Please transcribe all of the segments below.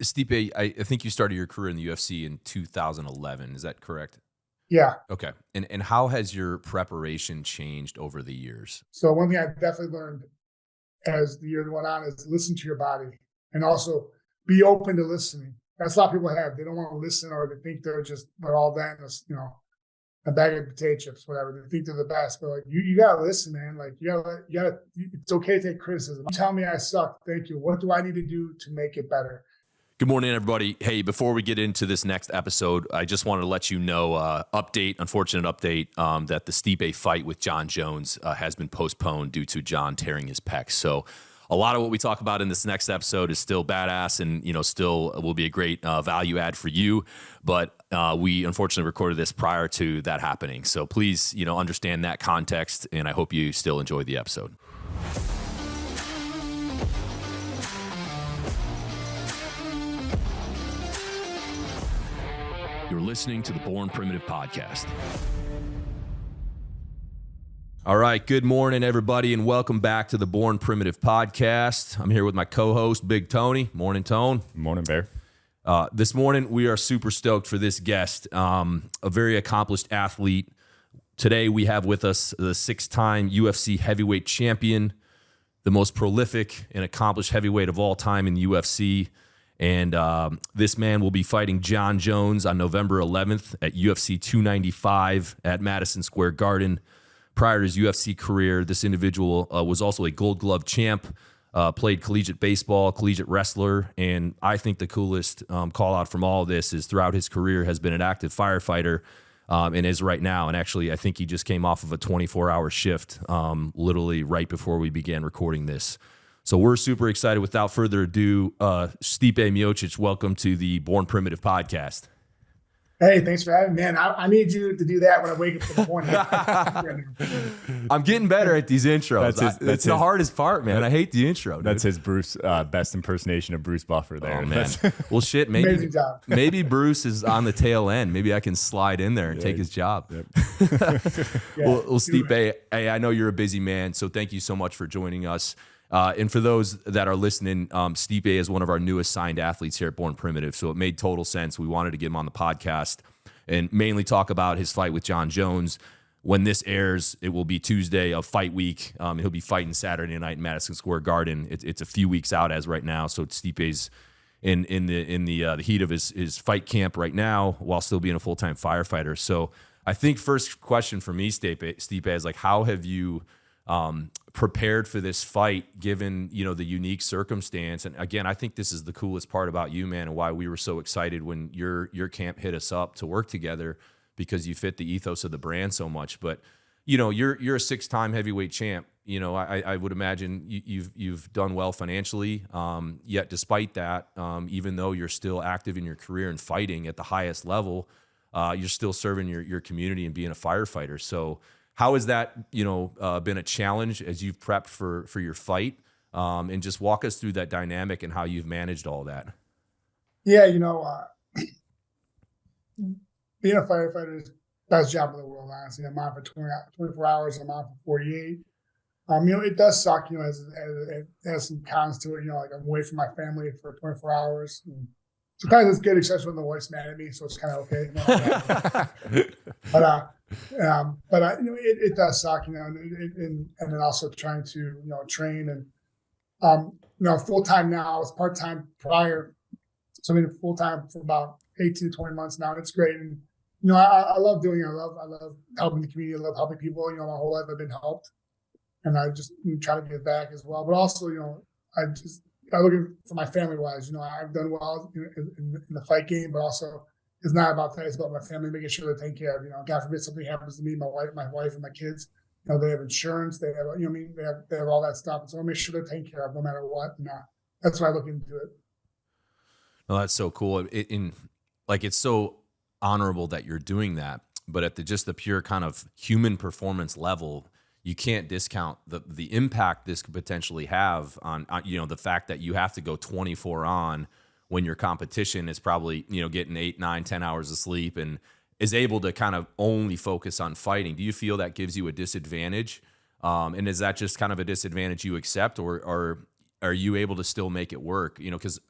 Stipe, I think you started your career in the UFC in 2011. Is that correct? Yeah. Okay. And how has your preparation changed over the years? So one thing I definitely learned as the year went on is listen to your body and also be open to listening. That's a lot of people have. They don't want to listen, or they think they're all that, a bag of potato chips, whatever. They think they're the best, but like you gotta listen, man. Like you gotta. It's okay to take criticism. You tell me I suck. Thank you. What do I need to do to make it better? Good morning, everybody. Hey, before we get into this next episode, I just wanted to let you know, unfortunate update, that the Stipe fight with Jon Jones has been postponed due to Jon tearing his pecs. So a lot of what we talk about in this next episode is still badass and, still will be a great value add for you. But we unfortunately recorded this prior to that happening. So please, understand that context, and I hope you still enjoy the episode. You're listening to the Born Primitive Podcast. All right, good morning, everybody, and welcome back to the Born Primitive Podcast. I'm here with my co-host, Big Tony. Morning, Tone. Morning, Bear. This morning, we are super stoked for this guest, a very accomplished athlete. Today, we have with us the 6-time UFC heavyweight champion, the most prolific and accomplished heavyweight of all time in the UFC. And this man will be fighting Jon Jones on November 11th at UFC 295 at Madison Square Garden. Prior to his UFC career, this individual was also a Gold Glove champ, played collegiate baseball, collegiate wrestler, and I think the coolest call out from all of this is throughout his career has been an active firefighter and is right now. And actually, I think he just came off of a 24-hour shift, literally right before we began recording this. So we're super excited. Without further ado, Stipe Miocic, welcome to the Born Primitive Podcast. Hey, thanks for having me, man. I need you to do that when I wake up in the morning. I'm getting better at these intros. That's the hardest part, man. I hate the intro. Dude. That's his Bruce best impersonation of Bruce Buffer there. Oh, man. Well, shit, maybe Bruce is on the tail end. Maybe I can slide in there and take his job. Yep. Well, Stipe, hey, I know you're a busy man, so thank you so much for joining us. And for those that are listening, Stipe is one of our newest signed athletes here at Born Primitive, so it made total sense. We wanted to get him on the podcast and mainly talk about his fight with Jon Jones. When this airs, it will be Tuesday of fight week. He'll be fighting Saturday night in Madison Square Garden. It's a few weeks out as right now, so Stipe's in the heat of his fight camp right now while still being a full-time firefighter. So I think first question for me, Stipe, is like, how have you prepared for this fight given the unique circumstance? And again, I think this is the coolest part about you, man, and why we were so excited when your camp hit us up to work together, because you fit the ethos of the brand so much. But you're a 6-time heavyweight champ. I would imagine you've done well financially, yet despite that, even though you're still active in your career and fighting at the highest level, you're still serving your community and being a firefighter. So how has that, been a challenge as you've prepped for your fight? And just walk us through that dynamic and how you've managed all that. Yeah, being a firefighter is the best job in the world, honestly. I'm on for 24 hours. I'm on for 48. It does suck, it has some cons to it. Like I'm away from my family for 24 hours. And sometimes it's good, especially when the wife's mad at me, so it's kind of okay. But it does suck, and then also trying to train and full time now. I was part time prior, so I've been full time for about 18 to 20 months now. And it's great, and I love doing it. I love helping the community. I love helping people. My whole life I've been helped, and I just try to give back as well. But also, I'm looking for my family wise. I've done well in the fight game, but also, it's not about that. It's about my family, making sure they're taken care of. God forbid something happens to me, my wife, and my kids. They have insurance. They have, they have all that stuff. And so I make sure they're taken care of no matter what. And that's why I look into it. Well, that's so cool. It's so honorable that you're doing that. But at the pure kind of human performance level, you can't discount the impact this could potentially have on the fact that you have to go 24 on when your competition is probably, getting 8, 9, 10 hours of sleep and is able to kind of only focus on fighting. Do you feel that gives you a disadvantage? And is that just kind of a disadvantage you accept, or are you able to still make it work? Because,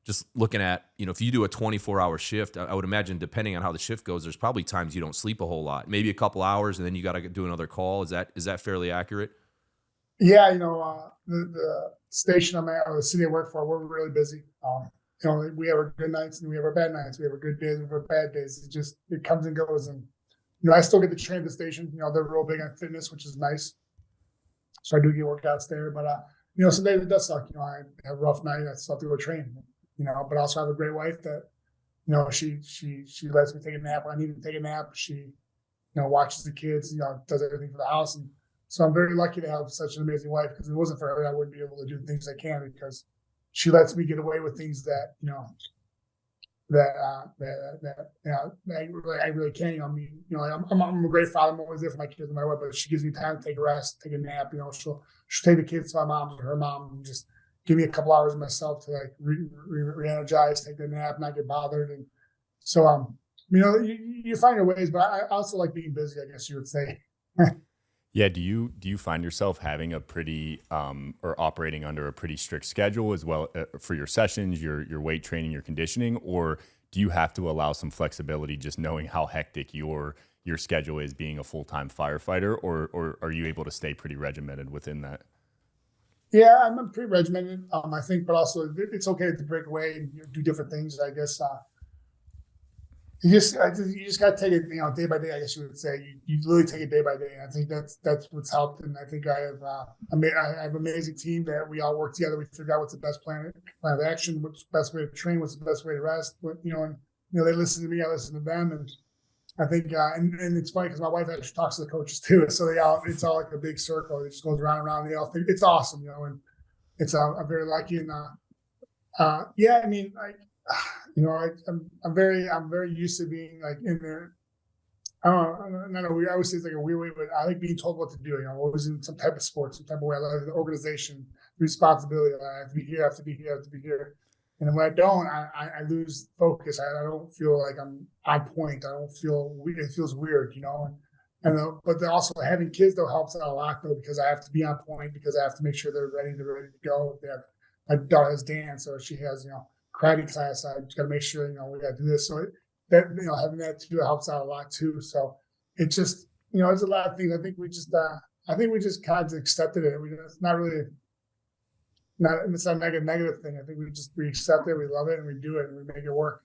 just looking at, if you do a 24-hour shift, I would imagine depending on how the shift goes, there's probably times you don't sleep a whole lot, maybe a couple hours, and then you got to do another call. Is that fairly accurate? Yeah, the station I'm at, or the city I work for, we're really busy. We have our good nights and we have our bad nights. We have our good days, we have our bad days. It comes and goes. And, I still get to train at the station. They're real big on fitness, which is nice. So I do get workouts there. But, some days it does suck. I have a rough night. I still have to go train, but also I have a great wife that, she lets me take a nap when I need to take a nap. She, watches the kids, does everything for the house. And so I'm very lucky to have such an amazing wife, because if it wasn't for her, I wouldn't be able to do the things I can, because she lets me get away with things that, I really can't. I'm a great father. I'm always there for my kids and my wife, but she gives me time to take a rest, take a nap. She'll take the kids to my mom or her mom and just give me a couple hours of myself to re-energize, take the nap, not get bothered. And so, you find your ways, but I also like being busy, I guess you would say. Yeah. Do you find yourself having a pretty or operating under a pretty strict schedule as well for your sessions, your weight training, your conditioning, or do you have to allow some flexibility just knowing how hectic your schedule is being a full-time firefighter, or are you able to stay pretty regimented within that? Yeah, I'm pretty regimented, I think, but also it's okay to break away and do different things. I guess you just got to take it, day by day. I guess you would say you really take it day by day. And I think that's what's helped. And I think I have an amazing team that we all work together. We figure out what's the best plan of action, what's the best way to train, what's the best way to rest. They listen to me, I listen to them, and I think and it's funny because my wife actually talks to the coaches too. So it's all like a big circle. It just goes around and around. And they all think it's awesome, and it's I'm very lucky. And yeah, I mean, I'm very used to being like in there. I don't know. I always say it's like a weird way, but I like being told what to do. Always in some type of sport, some type of way. I love the organization, the responsibility. I have to be here. I have to be here. I have to be here. And when I don't, I lose focus. I don't feel like I'm on point. I don't feel it feels weird, but also having kids though helps out a lot though, because I have to be on point, because I have to make sure they're ready to go. My daughter has dance, or she has karate class. I just got to make sure we got to do this. So having that to do helps out a lot too. So it just there's a lot of things. I think we just kind of accepted it. It's not really. It's not a negative thing. I think we accept it, we love it, and we do it, and we make it work.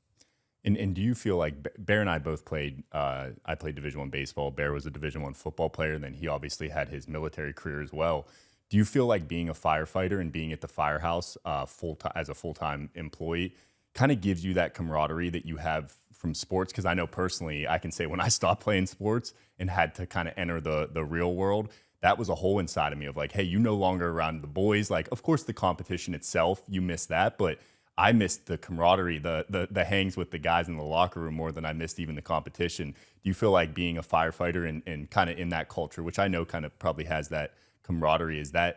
And do you feel like Bear and I both played? I played Division I baseball. Bear was a Division I football player, and then he obviously had his military career as well. Do you feel like being a firefighter and being at the firehouse as a full-time employee kind of gives you that camaraderie that you have from sports? Because I know personally, I can say when I stopped playing sports and had to kind of enter the real world, that was a hole inside of me of like, hey, you no longer around the boys. Like, of course, the competition itself, you miss that, but I missed the camaraderie, the hangs with the guys in the locker room more than I missed even the competition. Do you feel like being a firefighter and kind of in that culture, which I know kind of probably has that camaraderie, is that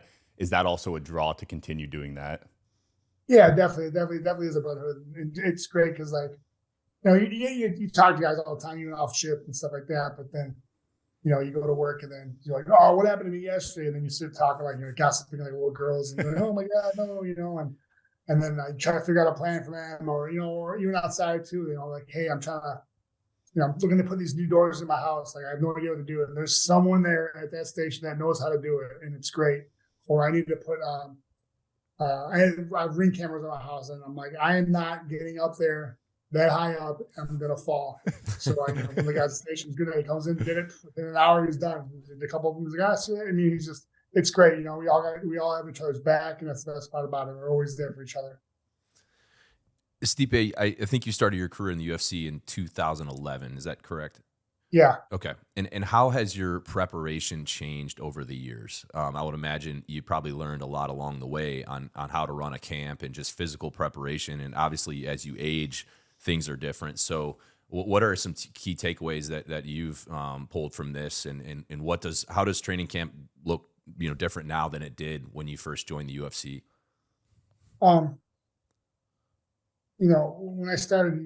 also a draw to continue doing that? Yeah, definitely is a brotherhood. It's great because you talk to guys all the time, even off shift and stuff like that, but then you go to work and then you're like, oh, what happened to me yesterday? And then you sit talking like you're gossiping like little girls, and you're like, oh my God, no, and then I try to figure out a plan for them, or even outside too, like, hey, I'm trying to, I'm looking to put these new doors in my house. Like I have no idea what to do, and there's someone there at that station that knows how to do it, and it's great. Or I need to put, I have ring cameras in my house, and I'm like, I am not getting up there that high up, I'm gonna fall. So when the guy at the station's good, he comes in, did it within an hour, he's done. He did a couple of moves, I mean, it's great. We all have each other's back, and that's the best part about it. We're always there for each other. Stipe, I think you started your career in the UFC in 2011. Is that correct? Yeah. Okay. And how has your preparation changed over the years? I would imagine you probably learned a lot along the way on how to run a camp and just physical preparation. And obviously, as you age, things are different. So what are some key takeaways that you've pulled from this, and how does training camp look different now than it did when you first joined the UFC? When I started,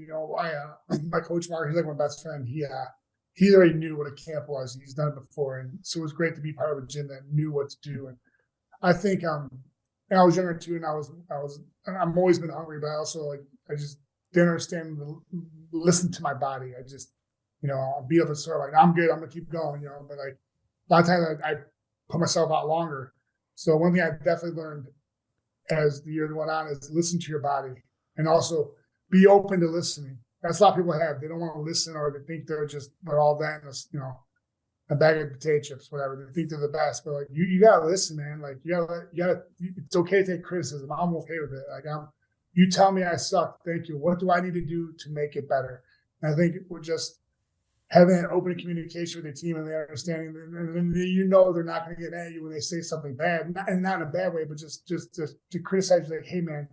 my coach Mark, he's like my best friend. He already knew what a camp was. He's done it before, and so it was great to be part of a gym that knew what to do. And I think and I was younger too, and I've always been hungry, but I also like, I just didn't understand, listen to my body. I just, I'll be able to sort of like, I'm good, I'm gonna keep going, but like a lot of times I put myself out longer. So one thing I definitely learned as the year went on is listen to your body, and also be open to listening. That's a lot of people have. They don't want to listen, or they think they're all that, a bag of potato chips, whatever. They think they're the best, but like you gotta listen, man. Like you gotta. It's okay to take criticism. I'm okay with it. Like you tell me I suck. Thank you. What do I need to do to make it better? And I think we're just having an open communication with the team and the understanding, and then they're not going to get at you when they say something bad, and not in a bad way, but just to criticize you, like, hey man,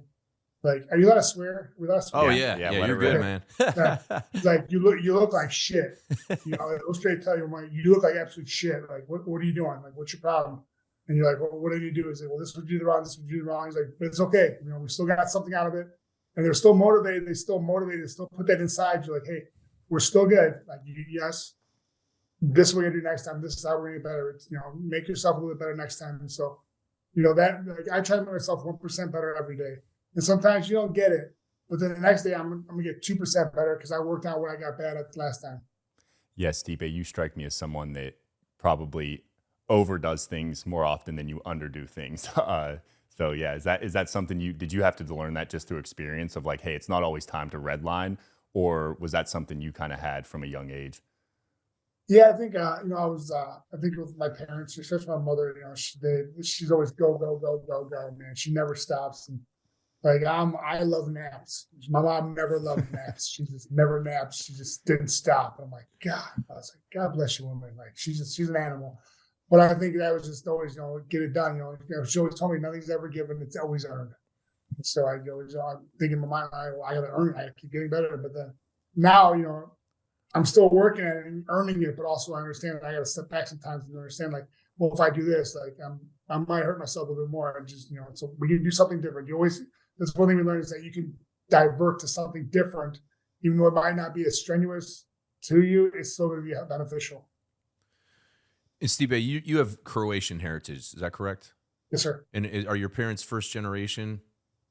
like, are you allowed to swear? We allowed to swear? Oh yeah, you're good, man. It's like you look like shit. They'll straight tell you, like, you look like absolute shit. Like, what are you doing? Like, what's your problem? And you're like, well, what did you do? Is it, well, this would do the wrong, this would do the wrong. He's like, but it's okay. We still got something out of it, and they're still motivated. They still put that inside you. Like, hey, we're still good. Like, yes, this is what we're gonna do next time. This is how we're gonna get better. It's, make yourself a little bit better next time. And so, that, like, I try to make myself 1% better every day. And sometimes you don't get it, but then the next day I'm gonna get 2% better because I worked out what I got bad at the last time. Yes, Stipe, you strike me as someone that probably overdoes things more often than you underdo things. So yeah, is that something did you have to learn that just through experience of like, hey, it's not always time to redline? Or was that something you kind of had from a young age? Yeah, I think I think with my parents, especially my mother, she's always go, man. She never stops. And like, I love naps. My mom never loved naps. She just never naps. She just didn't stop. I'm like, God. I was like, God bless you, woman. Like, she's an animal. But I think that was just always, get it done. She always told me nothing's ever given; it's always earned. So I think in my mind, I got to earn it. I keep getting better. But then now, I'm still working at it and earning it, but also I understand that I got to step back sometimes and understand, like, well, if I do this, like, I might hurt myself a little bit more. And just, so we can do something different. That's one thing we learned, is that you can divert to something different, even though it might not be as strenuous to you, it's still going to be beneficial. And Stipe, you have Croatian heritage, is that correct? Yes, sir. And are your parents first generation?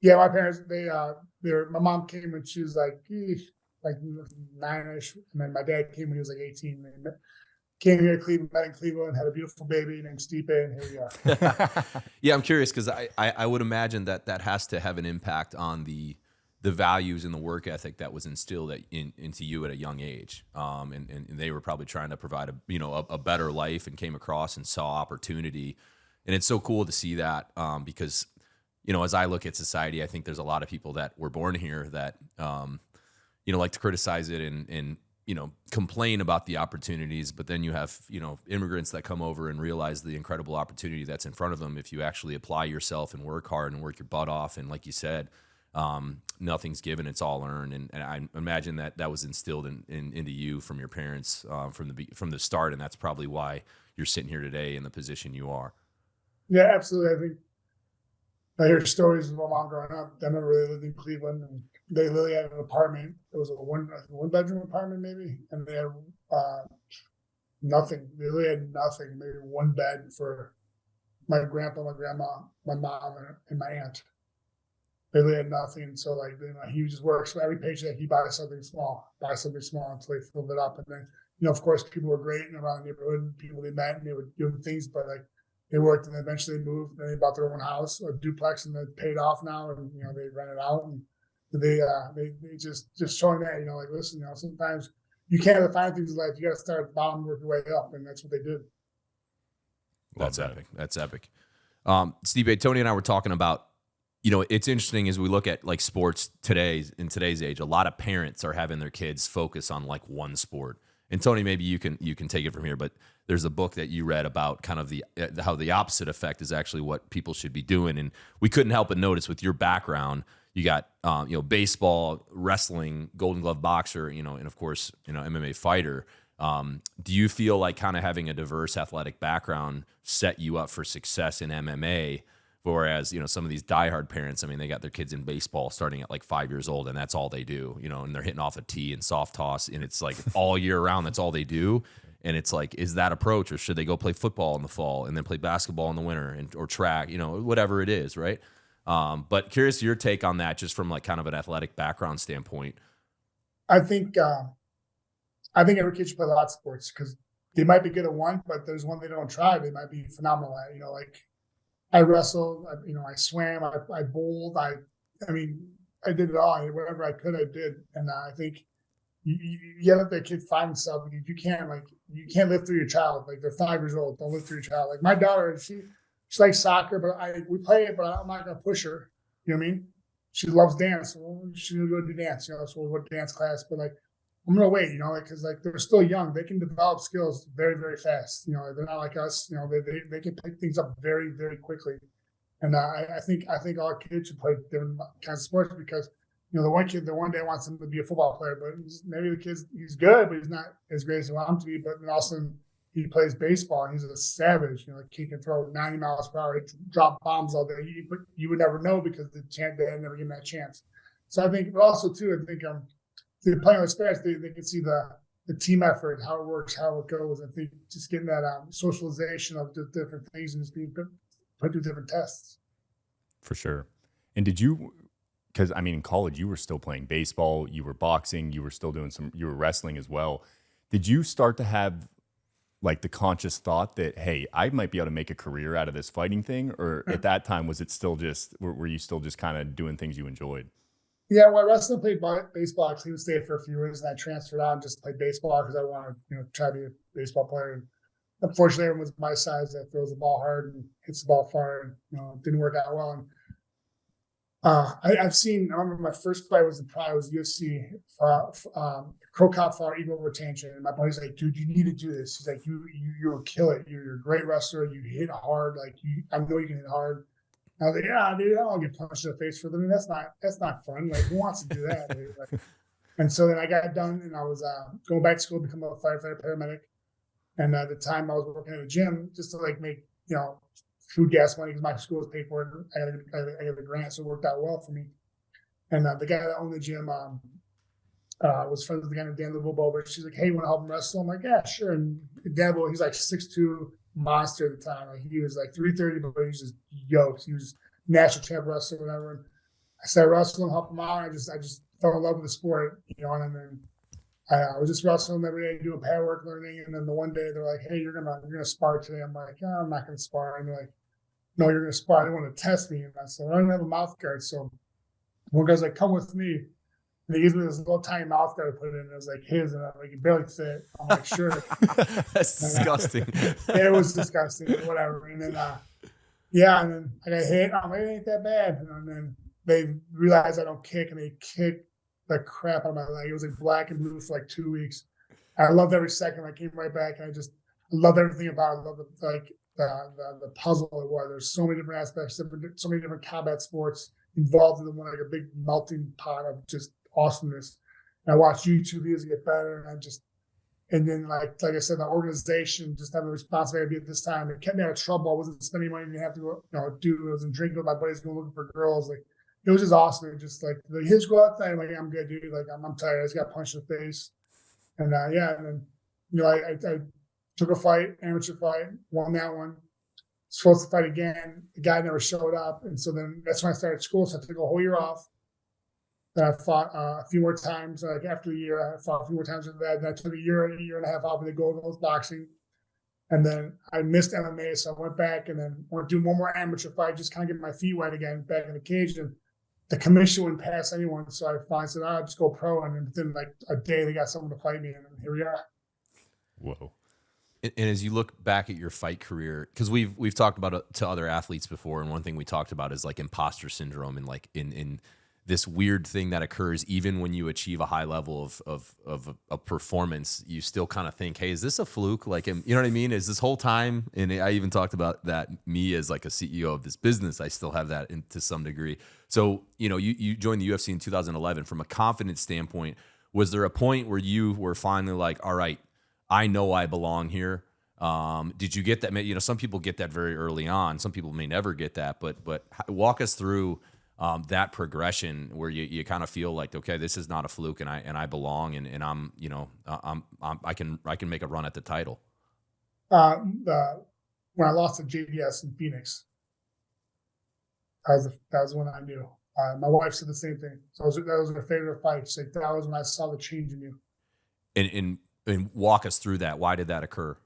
Yeah, my parents, my mom came when she was like 9-ish, and then my dad came when he was like 18. And came here to Cleveland, met in Cleveland, had a beautiful baby named Stipe, and here we are. Yeah, I'm curious because I would imagine that has to have an impact on the values and the work ethic that was instilled into you at a young age. And they were probably trying to provide a better life and came across and saw opportunity. And it's so cool to see that because, as I look at society, I think there's a lot of people that were born here that, like to criticize it and complain about the opportunities, but then you have, immigrants that come over and realize the incredible opportunity that's in front of them if you actually apply yourself and work hard and work your butt off. And like you said, nothing's given, it's all earned. And I imagine that was instilled into you from your parents from the start. And that's probably why you're sitting here today in the position you are. Yeah, absolutely. I think I hear stories of my mom growing up. I never really lived in Cleveland, and they literally had an apartment. It was a one-bedroom apartment, maybe, and they had nothing. They really had nothing. Maybe one bed for my grandpa, my grandma, my mom, and my aunt. They really had nothing. So, like, he just works for every paycheck. He buys something small until they filled it up. And then, of course, people were great around the neighborhood. People they met, and they would give them things, but like, they worked and eventually moved. Then they bought their own house, a duplex, and they paid off now. And they rent it out, and they just showing that like, listen, sometimes you can't find things in life. You got to start at the bottom, and work your way up, and that's what they did. That's epic. That's epic. Stipe, Tony and I were talking about, it's interesting as we look at like sports in today's age. A lot of parents are having their kids focus on like one sport. And Tony, maybe you can take it from here, but there's a book that you read about kind of how the opposite effect is actually what people should be doing. And we couldn't help but notice with your background, you got baseball, wrestling, Golden Glove boxer, and of course, MMA fighter. Do you feel like kind of having a diverse athletic background set you up for success in MMA? Whereas, some of these diehard parents, they got their kids in baseball starting at like 5 years old, and that's all they do, and they're hitting off a tee and soft toss, and it's like all year round, that's all they do. And it's like, is that approach, or should they go play football in the fall and then play basketball in the winter or track, whatever it is, right? But curious your take on that, just from like kind of an athletic background standpoint. I think every kid should play a lot of sports because they might be good at one, but there's one they don't try. They might be phenomenal at. Like I wrestled, I swam, I bowled, I did it all. Whatever I could, I did. And I think you let that kid find himself. You can't live through your child. Like they're 5 years old. Don't live through your child. Like my daughter, she likes soccer, but we play it, but I'm not going to push her. You know what I mean? She loves dance. So she's going to go do dance, so we'll go to dance class. But like, I'm going to wait, because like they're still young. They can develop skills very, very fast. They're not like us. They can pick things up very, very quickly. And I think all kids should play different kinds of sports because, the one kid, the one day wants him to be a football player, but maybe he's good, but he's not as great as he wants him to be. But then also he plays baseball and he's a savage. Like he can throw 90 miles per hour, drop bombs all day. But you would never know because they never give him that chance. So I think, but also too, I think they're playing with sports. They can see the team effort, how it works, how it goes. I think just getting that socialization of the different things and just being put through different tests. For sure. And did you? Because in college you were still playing baseball, you were boxing, you were still you were wrestling as well. Did you start to have like the conscious thought that, hey, I might be able to make a career out of this fighting thing? Or at that time, was it still were you still just kind of doing things you enjoyed? Yeah, well, I wrestled and played baseball at Cleveland State for a few years, and I transferred out and just played baseball because I wanted to, try to be a baseball player. And unfortunately, everyone was my size that throws the ball hard and hits the ball far, and it didn't work out well. And I remember my first fight was UFC, Pro Cop for Eagle Retention. And my buddy's like, dude, you need to do this. He's like, you'll kill it. You're a great wrestler. You hit hard. Like, I know you can hit hard. And I was like, yeah, dude, I don't get punched in the face for them. That's not fun. Like, who wants to do that? Like, and so then I got done and I was going back to school to become a firefighter paramedic. And at the time I was working at a gym just to like make, food gas money because my school was paid for it. I got a grant, so it worked out well for me. And the guy that owned the gym was friends with the guy named Dan Bobo. She's like, hey, you want to help him wrestle? I'm like, yeah, sure. And Dan, he's like 6'2", monster at the time. Like he was like 330, but he was just yoked. He was national champ wrestler, whatever. And I started wrestling, help him out. I just fell in love with the sport, and then I was just wrestling every day, doing pad work, learning. And then the one day they're like, hey, you're gonna spar today. I'm like, oh, I'm not gonna spar. And they're like, no, you're gonna spar. They want to test me. And I said, I don't have a mouth guard. So one guy's like, come with me. And he gives me this little tiny mouth guard to put in. And it was like his, and I'm like, it barely fit. I'm like, sure. That's disgusting. It was disgusting, whatever. And then and then I got hit. I'm like, it ain't that bad. And then they realized I don't kick, and they kick the crap out of my leg. It was like black and blue for like 2 weeks. I loved every second. I came right back, and I loved everything about it. I loved the puzzle it was. There's so many different aspects, so many different combat sports involved in one, like a big melting pot of just awesomeness. And I watched YouTube videos get better, and then like I said, the organization just having a responsibility at this time. It kept me out of trouble. I wasn't spending money. I didn't have to go, do. I wasn't drinking with my buddies, going looking for girls. Like, it was just awesome. It just like his go out thing. Like, I'm good, dude. Like, I'm tired. I just got punched in the face. And and then I took a fight, amateur fight, won that one. Supposed to fight again. The guy never showed up, and so then that's when I started school. So I took a whole year off. Then I fought a few more times. Like after the year, I fought a few more times after that. Then I took a year and a half off with the Gold Coast boxing. And then I missed MMA, so I went back and then want to do one more amateur fight, just kind of get my feet wet again, back in the cage. And the commission wouldn't pass anyone, so I finally said, "I'll just go pro." And then within like a day, they got someone to fight me, and here we are. Whoa! And as you look back at your fight career, because we've talked about it to other athletes before, and one thing we talked about is like imposter syndrome, and like in this weird thing that occurs even when you achieve a high level of a performance, you still kind of think, hey, is this a fluke? Like, you know what I mean? Is this whole time? And I even talked about that, me as like a CEO of this business, I still have that to some degree. So, you joined the UFC in 2011. From a confidence standpoint, was there a point where you were finally like, all right, I know I belong here? Did you get that? Some people get that very early on. Some people may never get that, but walk us through that progression where you kind of feel like, okay, this is not a fluke, and I belong, and I'm I can make a run at the title. When I lost to JBS in Phoenix, That was when I knew. My wife said the same thing. So that was her favorite fight. She's like, that was when I saw the change in you. And walk us through that. Why did that occur?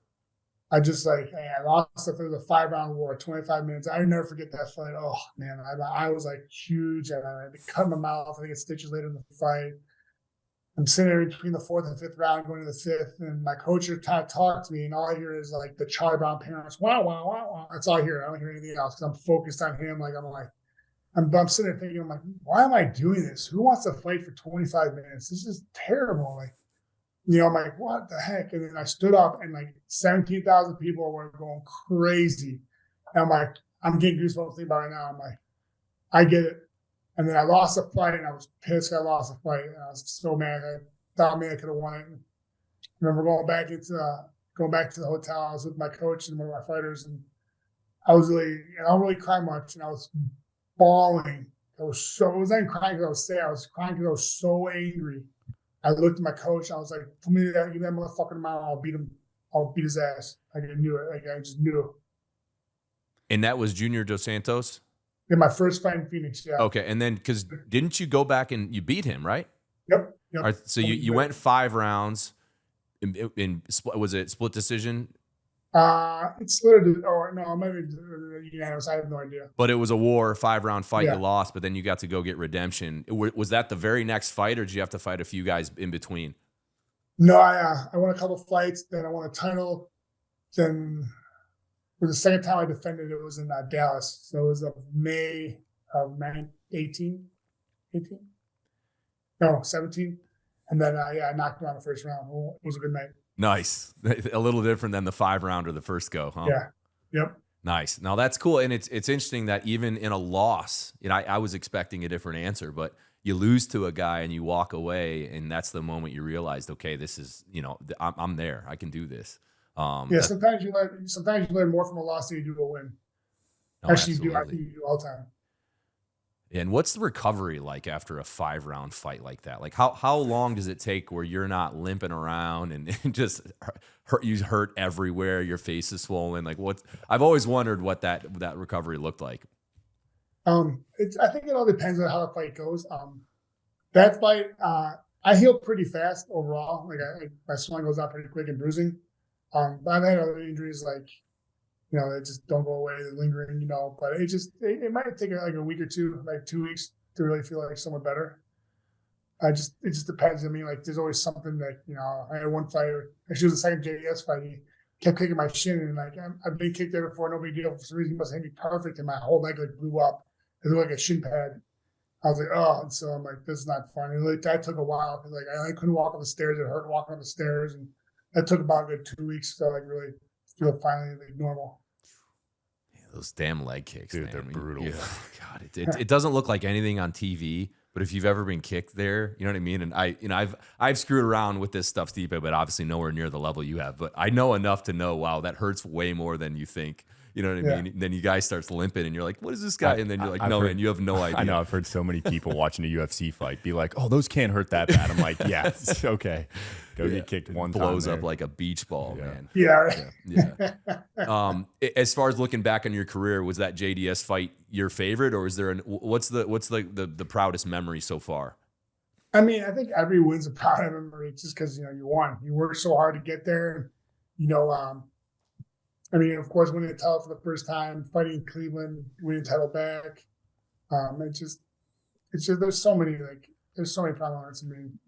I just like, hey, I lost it. It was a 5-round war, 25 minutes. I never forget that fight. Oh man, I was like huge, and I had to cut my mouth. I get stitches later in the fight. I'm sitting there between the 4th and 5th round, going to the 5th, and my coach would kind of talk to me, and all I hear is like the Charlie Brown parents, wow, wow, wow, wow. That's all I hear. I don't hear anything else because I'm focused on him. I'm sitting there thinking, I'm like, why am I doing this? Who wants to fight for 25 minutes? This is terrible. Like, I'm like, what the heck? And then I stood up, and like 17,000 people were going crazy. And I'm like, I'm getting goosebumps thinking about it now. I'm like, I get it. And then I lost a fight, and I was pissed. I lost a fight, and I was so mad. I thought maybe I could have won it. And I remember going back to the hotel. I was with my coach and one of my fighters, and I don't really cry much, and I was bawling. It wasn't even crying because I was sad. I was crying because I was so angry. I looked at my coach, and I was like, "Put me that, give that motherfucker tomorrow. I'll beat him. I'll beat his ass." Like I knew it. Like I just knew. And that was Junior Dos Santos? In my first fight in Phoenix, yeah. Okay, and then because didn't you go back and you beat him, right? Yep. All right, so you went 5 rounds. Was it split decision? It's split, or no, maybe unanimous. I have no idea. But it was a war, 5-round fight. Yeah. You lost, but then you got to go get redemption. Was that the very next fight, or did you have to fight a few guys in between? No, I won a couple fights. Then I won a title. Then for the second time I defended, it was in Dallas. So it was May of 18. No, 17. And then I knocked him out in the first round. It was a good night. Nice. A little different than the 5-round or the first go, huh? Yeah. Yep. Nice. Now that's cool. And it's interesting that even in a loss, I was expecting a different answer, but you lose to a guy and you walk away, and that's the moment you realized, okay, this is, I'm there. I can do this. Sometimes you learn more from a loss than you do a win. Actually, you do all the time. And what's the recovery like after a 5-round fight like that? Like how long does it take where you're not limping around and just hurt everywhere, your face is swollen? Like I've always wondered what that recovery looked like. I think it all depends on how the fight goes. That fight, I healed pretty fast overall. Like my swelling goes out pretty quick and bruising. But I've had other injuries like, they just don't go away, they're lingering, but it might take like a week or two, like 2 weeks to really feel like somewhat better. It just depends. I mean, like there's always something that, I had one fighter, actually it was the second JDS fight. He kept kicking my shin, and like, I've been kicked there before, no big deal. For some reason, he must have hit me perfect, and my whole leg like blew up. It looked like a shin pad. I was like, oh, and so I'm like, this is not fun. And like, that took a while because like I couldn't walk up the stairs. It hurt walking up the stairs, and that took about a good 2 weeks to like really feel finally like normal. Yeah, those damn leg kicks, dude, man. they're brutal. Yeah, God, it doesn't look like anything on TV. But if you've ever been kicked there, you know what I mean? And I've screwed around with this stuff, Stipe, but obviously nowhere near the level you have. But I know enough to know, wow, that hurts way more than you think. You know what I mean? Then you guys starts limping, and you're like, what is this guy? And then you're like, man, you have no idea. I know. I've heard so many people watching a UFC fight be like, oh, those can't hurt that bad. I'm like, yeah, it's okay. Go get kicked one time. Blows up like a beach ball, man. Yeah. As far as looking back on your career, was that JDS fight your favorite, or is there what's the proudest memory so far? I mean, I think every win's a proud memory just because, you won. You worked so hard to get there. I mean, of course, winning the title for the first time, fighting in Cleveland, winning the title back. It's just there's so many proud moments. I mean,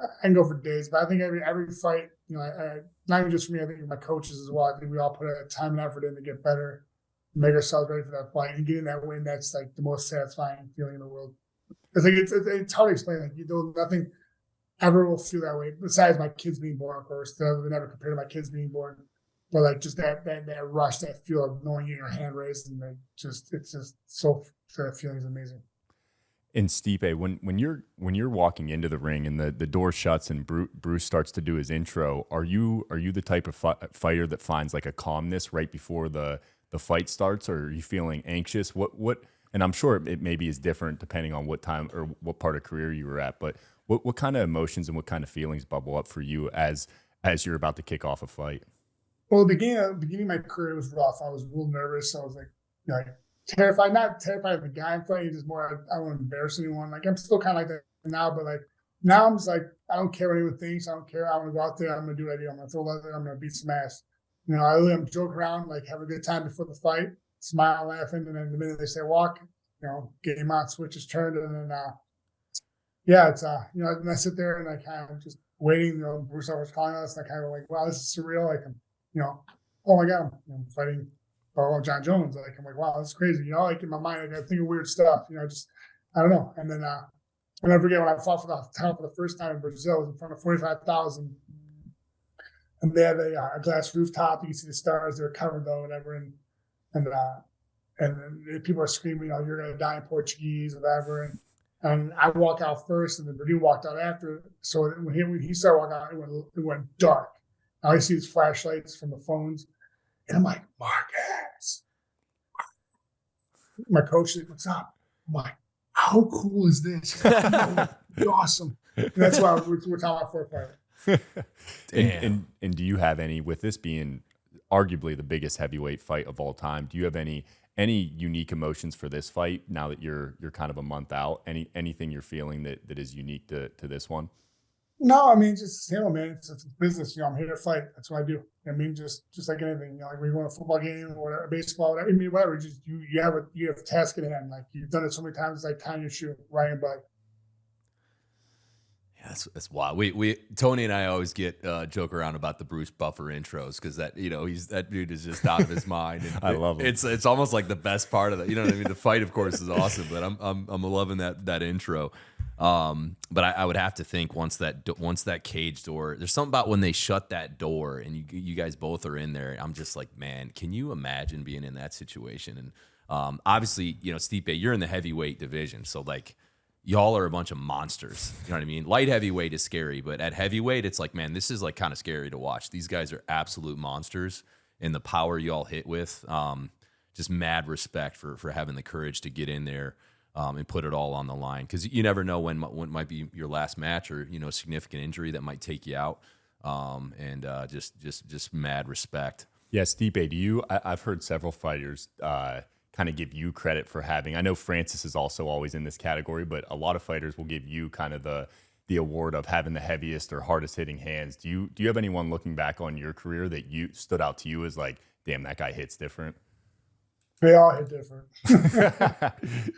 I can go for days, but I think every fight, not even just for me, I think my coaches as well. I think we all put a time and effort in to get better, make ourselves ready for that fight, and getting that win. That's like the most satisfying feeling in the world. It's like it's hard to explain. Like nothing ever will feel that way besides my kids being born. Of course, they'll never compare to my kids being born. But like just that rush, that feel of knowing your hand raised, and it's just so that feeling is amazing. And Stipe, when you're walking into the ring and the door shuts and Bruce starts to do his intro, are you the type of fighter that finds like a calmness right before the fight starts, or are you feeling anxious? What? And I'm sure it maybe is different depending on what time or what part of career you were at. But what kind of emotions and what kind of feelings bubble up for you as you're about to kick off a fight? Well, the beginning of my career was rough. I was real nervous. I was like, terrified, not terrified of the guy I'm fighting, just more I don't want to embarrass anyone. Like I'm still kind of like that now, but like now I'm just like I don't care what anyone thinks. I don't care. I want to go out there. I'm gonna do what I do. I'm gonna throw leather. I'm gonna beat some ass. I'm joke around, like have a good time before the fight, smile, laughing, and then the minute they say walk, game on, switch is turned, and then it's and I sit there and I kind of just waiting. Bruce was calling us, and I kind of like, wow, this is surreal. Like oh my god, I'm fighting. Oh, John Jones. Like I'm like, wow, that's crazy. Like in my mind, I think of weird stuff. Just I don't know. And then I'll never forget when I fought for the title for the first time in Brazil. It was in front of 45,000, and they had a glass rooftop. You can see the stars. They were covered though, whatever. And then people are screaming, "You're gonna die in Portuguese," whatever. And I walk out first, and then Purdue walked out after. So when he started walking out, it went dark. Now I see these flashlights from the phones. And I'm like, Marcus. My coach said, "What's up?" I'm like, how cool is this? Awesome. And that's why we're talking about firefighter. And do you have any, with this being arguably the biggest heavyweight fight of all time, do you have any unique emotions for this fight now that you're kind of a month out? Anything you're feeling that is unique to this one? No, I mean, just, man, it's business. I'm here to fight. That's what I do. I mean, just like anything, like when you go to a football game or whatever, baseball, whatever, whatever, just you have a task at hand. Like you've done it so many times, like tying your shoe, riding a bike. Yeah, that's wild. We Tony and I always get joke around about the Bruce Buffer intros because that that dude is just out of his mind. And I love him. It's almost like the best part of that. You know what I mean? The fight, of course, is awesome, but I'm loving that intro. But I would have to think once that cage door, there's something about when they shut that door and you guys both are in there. I'm just like, man, can you imagine being in that situation? And obviously, Stipe, you're in the heavyweight division, so like y'all are a bunch of monsters. You know what I mean? Light heavyweight is scary, but at heavyweight, it's like, man, this is like kind of scary to watch. These guys are absolute monsters, and the power y'all hit with, just mad respect for having the courage to get in there. And put it all on the line because you never know when might be your last match or significant injury that might take you out. Just mad respect. Yeah, Stipe, I've heard several fighters kind of give you credit for having. I know Francis is also always in this category, but a lot of fighters will give you kind of the award of having the heaviest or hardest hitting hands. Do you have anyone looking back on your career that you stood out to you as like, damn, that guy hits different? They all hit different.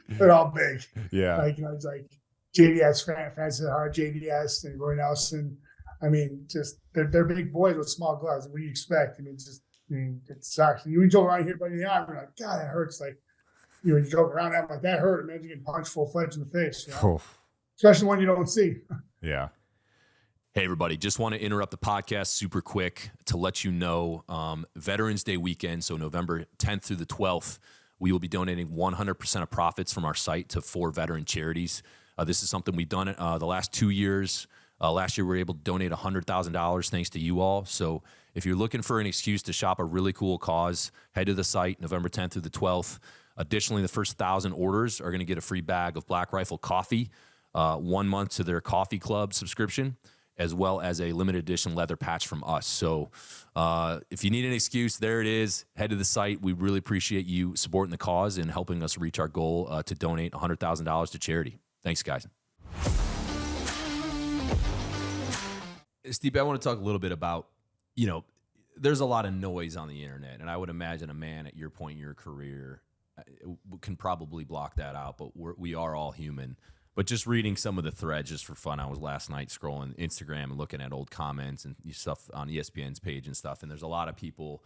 They're all big. Yeah. Like, it's like JDS, Francis Hart, JDS, and Roy Nelson. I mean, just they're big boys with small gloves. What do you expect? It sucks. You joke around here, buddy, in the arm, you're like, God, that hurts. Like, you joke around, I'm like, that hurt. Imagine getting punched full-fledged in the face. Especially when you don't see. Yeah. Hey, everybody, just want to interrupt the podcast super quick to let you know Veterans Day weekend, so November 10th through the 12th, we will be donating 100% of profits from our site to 4 veteran charities. This is something we've done the last 2 years. Last year, we were able to donate $100,000 thanks to you all. So if you're looking for an excuse to shop a really cool cause, head to the site November 10th through the 12th. Additionally, the first 1,000 orders are going to get a free bag of Black Rifle coffee, 1 month to their coffee club subscription, as well as a limited edition leather patch from us. So if you need an excuse, there it is. Head to the site. We really appreciate you supporting the cause and helping us reach our goal to donate $100,000 to charity. Thanks, guys. Stipe, I want to talk a little bit about, there's a lot of noise on the internet, and I would imagine a man at your point in your career can probably block that out, but we are all human. But just reading some of the threads just for fun, I was last night scrolling Instagram and looking at old comments and stuff on ESPN's page and stuff. And there's a lot of people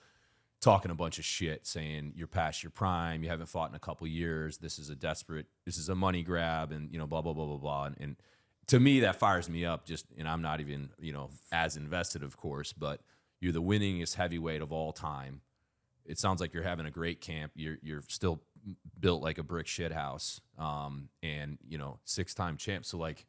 talking a bunch of shit saying you're past your prime, you haven't fought in a couple years, this is a money grab, and blah, blah, blah, blah, blah. And to me, that fires me up and I'm not even, as invested, of course, but you're the winningest heavyweight of all time. It sounds like you're having a great camp. You're still built like a brick shit house, and 6-time champ. So like,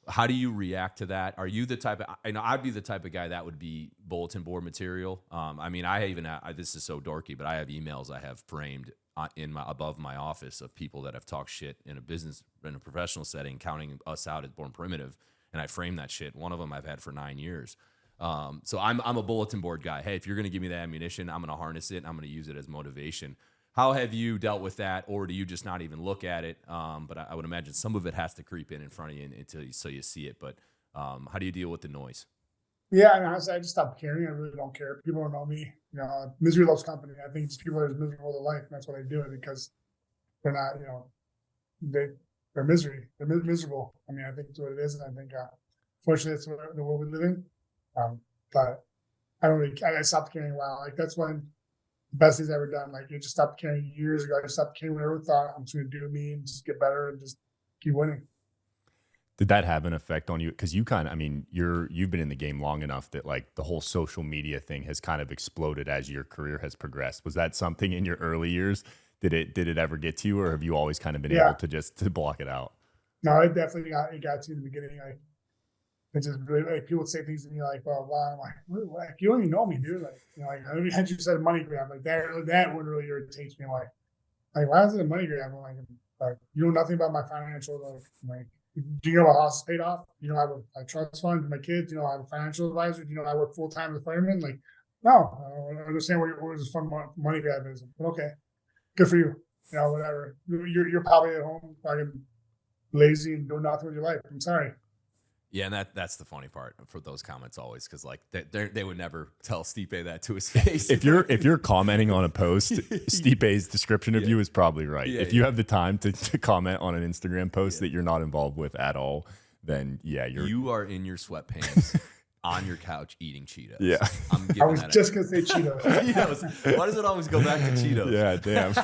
how do you react to that? Are you the type of, I'd be the type of guy that would be bulletin board material. This is so dorky, but I have emails I have framed above my office of people that have talked shit in a professional setting, counting us out as Born Primitive, and I frame that shit. One of them I've had for 9 years. So I'm a bulletin board guy. Hey, if you're going to give me the ammunition, I'm going to harness it and I'm going to use it as motivation. How have you dealt with that, or do you just not even look at it? But I would imagine some of it has to creep in front of you so you see it. But how do you deal with the noise? Yeah, and honestly, I just stopped caring. I really don't care. People don't know me. You know, misery loves company. I think just people are just miserable with life, and that's what I do because they're not, you know, they're misery. They're miserable. I mean, I think that's what it is, and I think, fortunately, it's the world we live in. But I don't really. I stopped caring. Wow, like that's one of the best things I've ever done. Like, I just stopped caring years ago. I just stopped caring whatever thought I'm just going to do me and just get better and just keep winning. Did that have an effect on you? Because you kind of, I mean, you've been in the game long enough that like the whole social media thing has kind of exploded as your career has progressed. Was that something in your early years? Did it ever get to you, or have you always kind of been able to block it out? No, it definitely got to in the beginning. Like, it just really, like, people would say things to me like, "Well, wow," I'm like, you don't even know me, dude. Like, you know, like I mean, had you said a money grab, like that would really irritate me. Like, why is it a money grab? I'm like, you know nothing about my financial, like, do you know my house is paid off? You know, I have a trust fund for my kids. You know, I have a financial advisor. Do you know I work full time as a fireman? Like, no, I don't understand what this fun money grab is. But okay, good for you. You know, whatever. You're probably at home fucking lazy and doing nothing with your life. I'm sorry. Yeah, and that's the funny part for those comments always, because like they would never tell Stipe that to his face. If you're commenting on a post, Stipe's description of you is probably right. If you have the time to comment on an Instagram post that you're not involved with at all, then you are in your sweatpants on your couch eating Cheetos. Yeah, I was just gonna say Cheetos. Cheetos. Why does it always go back to Cheetos? Yeah, damn.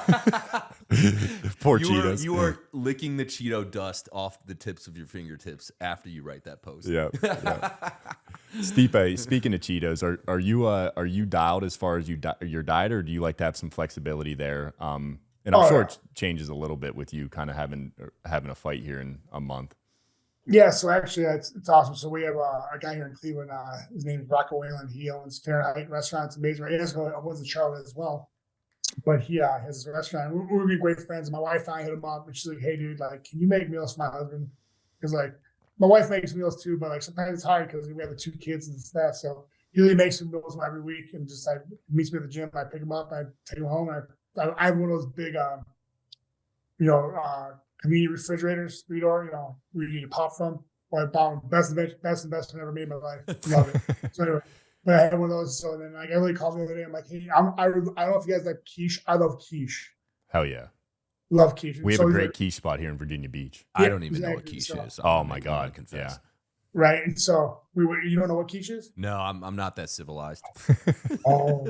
Poor Cheetos. You are licking the Cheeto dust off the tips of your fingertips after you write that post. Yeah. Stipe, speaking of Cheetos, are you dialed as far as your diet, or do you like to have some flexibility there? And I'm sure it changes a little bit with you kind of having a fight here in a month. Yeah, so actually, it's awesome. So we have a guy here in Cleveland. His name is Rocco Whalen. He owns Fahrenheit Restaurants. Amazing. He was in Charlotte as well, but he has his restaurant. We've been great friends. My wife and I hit him up, and she's like, "Hey, dude, like, can you make meals for my husband?" Because like my wife makes meals too, but like sometimes it's hard because we have the 2 kids and stuff. So he really makes some meals every week, and just like meets me at the gym. I pick him up, I take him home. I have one of those big, convenient refrigerators, 3-door, where you need to pop from. Well, I bought best investment I ever made in my life. Love it. So anyway, but I had one of those. So then like everybody called me the other day. I'm like, hey, I don't know if you guys like quiche. I love quiche. Hell yeah. Love quiche. We have a great quiche spot here in Virginia Beach. I don't even know what quiche is. Oh my God. I confess. Yeah. Right. And so you don't know what quiche is? No, I'm not that civilized. Oh,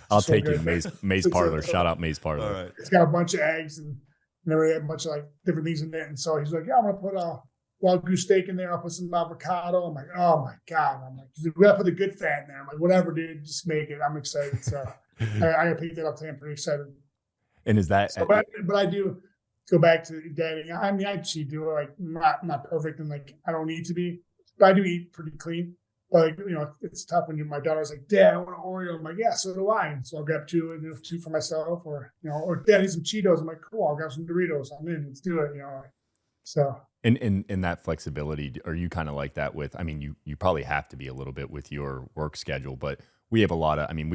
I'll take you. Maze Parlor. Shout out Maze Parlor. All right. It's got a bunch of eggs and never had a bunch of like different things in it. And so he's like, yeah, I'm gonna put a wild goose steak in there. I'll put some avocado. I'm like, oh my God. I'm like, we gotta put the good fat in there. I'm like, whatever, dude, just make it. I'm excited. So I picked it up today. I'm pretty excited. And is that? So, but I do go back to dating. I mean, I cheat, do like not perfect, and like I don't need to be, but I do eat pretty clean. But like, it's tough when my daughter's like, Dad, I want an Oreo. I'm like, yeah, so do I. And so I'll grab 2 and 2 for myself, or Dad, I need some Cheetos. I'm like, cool, I'll grab some Doritos. I'm in. Let's do it. So. In that flexibility, are you kind of like that with? I mean, you probably have to be a little bit with your work schedule, but we have a lot of. I mean,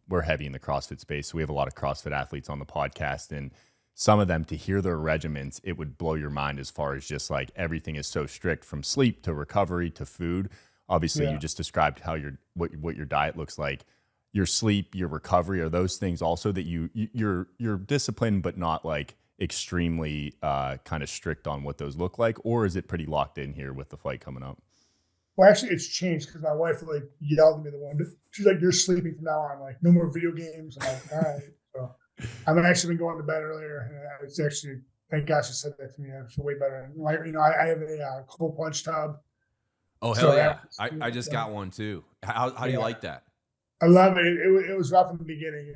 we're heavy in the CrossFit space, so we have a lot of CrossFit athletes on the podcast, and some of them, to hear their regimens, it would blow your mind as far as just like everything is so strict, from sleep to recovery to food. Obviously, you just described how what your diet looks like. Your sleep, your recovery, are those things also that you're disciplined, but not like extremely kind of strict on what those look like, or is it pretty locked in here with the fight coming up? Well, actually, it's changed because my wife like yelled at me she's like, "You're sleeping from now on. Like, no more video games." I'm like, all right. So I've actually been going to bed earlier, and it's actually, thank God she said that to me. I feel way better. Like, I have a cold plunge tub. Oh, hell yeah. I just got one too. How do you like that? I love it. It was rough in the beginning.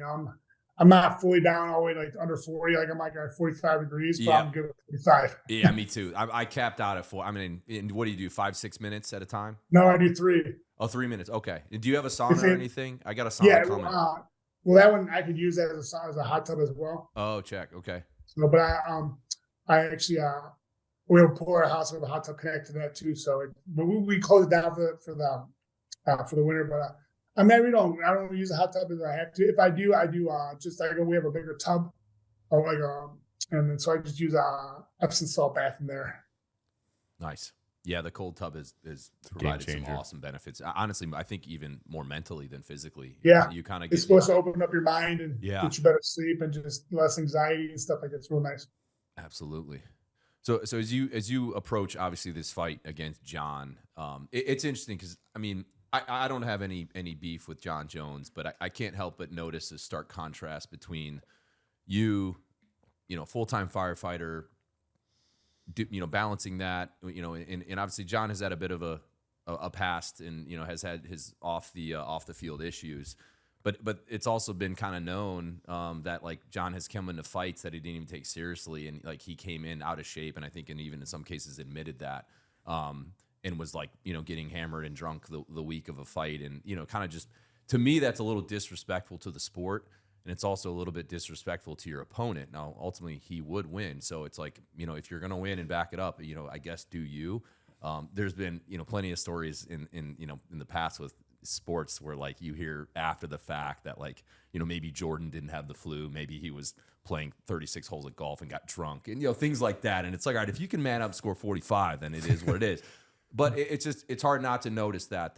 I'm not fully down all the way like under 40. Like I'm like at 45 degrees, but I'm good with 45. Yeah, me too. I capped out at 4. I mean, what do you do? 5-6 minutes at a time? No, I do 3. Oh, 3 minutes. Okay. Do you have a sauna or anything? I got a sauna coming. Well, that one I could use that as a hot tub as well. Oh, check. Okay. So, but I actually we have a pool at our house. We have a hot tub connected to that too. So we closed it down for the winter. But I don't use a hot tub if I have to. If I do, just we have a bigger tub and then so I just use Epsom salt bath in there. Nice. Yeah, the cold tub is provided some awesome benefits. Honestly, I think even more mentally than physically. Yeah, you kind of get. It's supposed to open up your mind and get you better sleep and just less anxiety and stuff like that. It's real nice. Absolutely. So as you approach obviously this fight against John, it's interesting because I mean I don't have any beef with John Jones, but I can't help but notice a stark contrast between you know, full-time firefighter. You know, balancing that, you know, and obviously John has had a bit of a past, and you know has had his off the field issues, but it's also been kind of known that like John has come into fights that he didn't even take seriously, and like he came in out of shape, and I think and even in some cases admitted that, and was like, you know, getting hammered and drunk the week of a fight, and you know kind of just, to me that's a little disrespectful to the sport. And it's also a little bit disrespectful to your opponent. Now, ultimately, he would win. So it's like, you know, if you're going to win and back it up, you know, I guess do you. There's been, you know, plenty of stories in you know, in the past with sports where like you hear after the fact that like, you know, maybe Jordan didn't have the flu. Maybe he was playing 36 holes of golf and got drunk and, you know, things like that. And it's like, all right, if you can man up, score 45, then it is what it is. But it's just, it's hard not to notice that,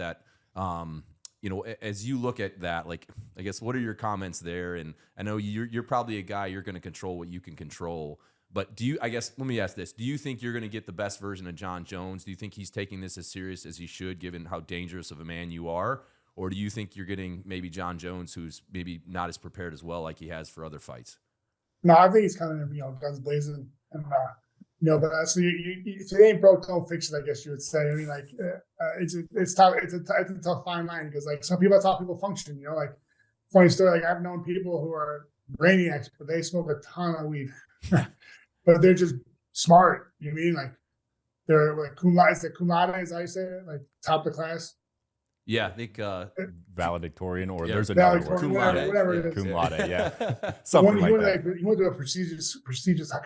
you know, as you look at that, like, I guess, what are your comments there? And I know you're probably a guy, you're going to control what you can control. But let me ask this. Do you think you're going to get the best version of John Jones? Do you think he's taking this as serious as he should, given how dangerous of a man you are? Or do you think you're getting maybe John Jones, who's maybe not as prepared as well like he has for other fights? No, I think he's kind of, you know, guns blazing. And, you know, but so if it ain't broke, don't fix it, I guess you would say. I mean, like, it's tough. It's a tough fine line because, like, some people, that's how people function. You know, like, funny story. Like, I've known people who are brainiacs, but they smoke a ton of weed, but they're just smart. You know what I mean? Like, they're like cum laude. Is that cum laude? Is how you say it? Like, top of the class. Yeah, I think valedictorian, or there's another word. Cum laude, whatever it is. Cum laude, yeah. Something like that. He went to a prestigious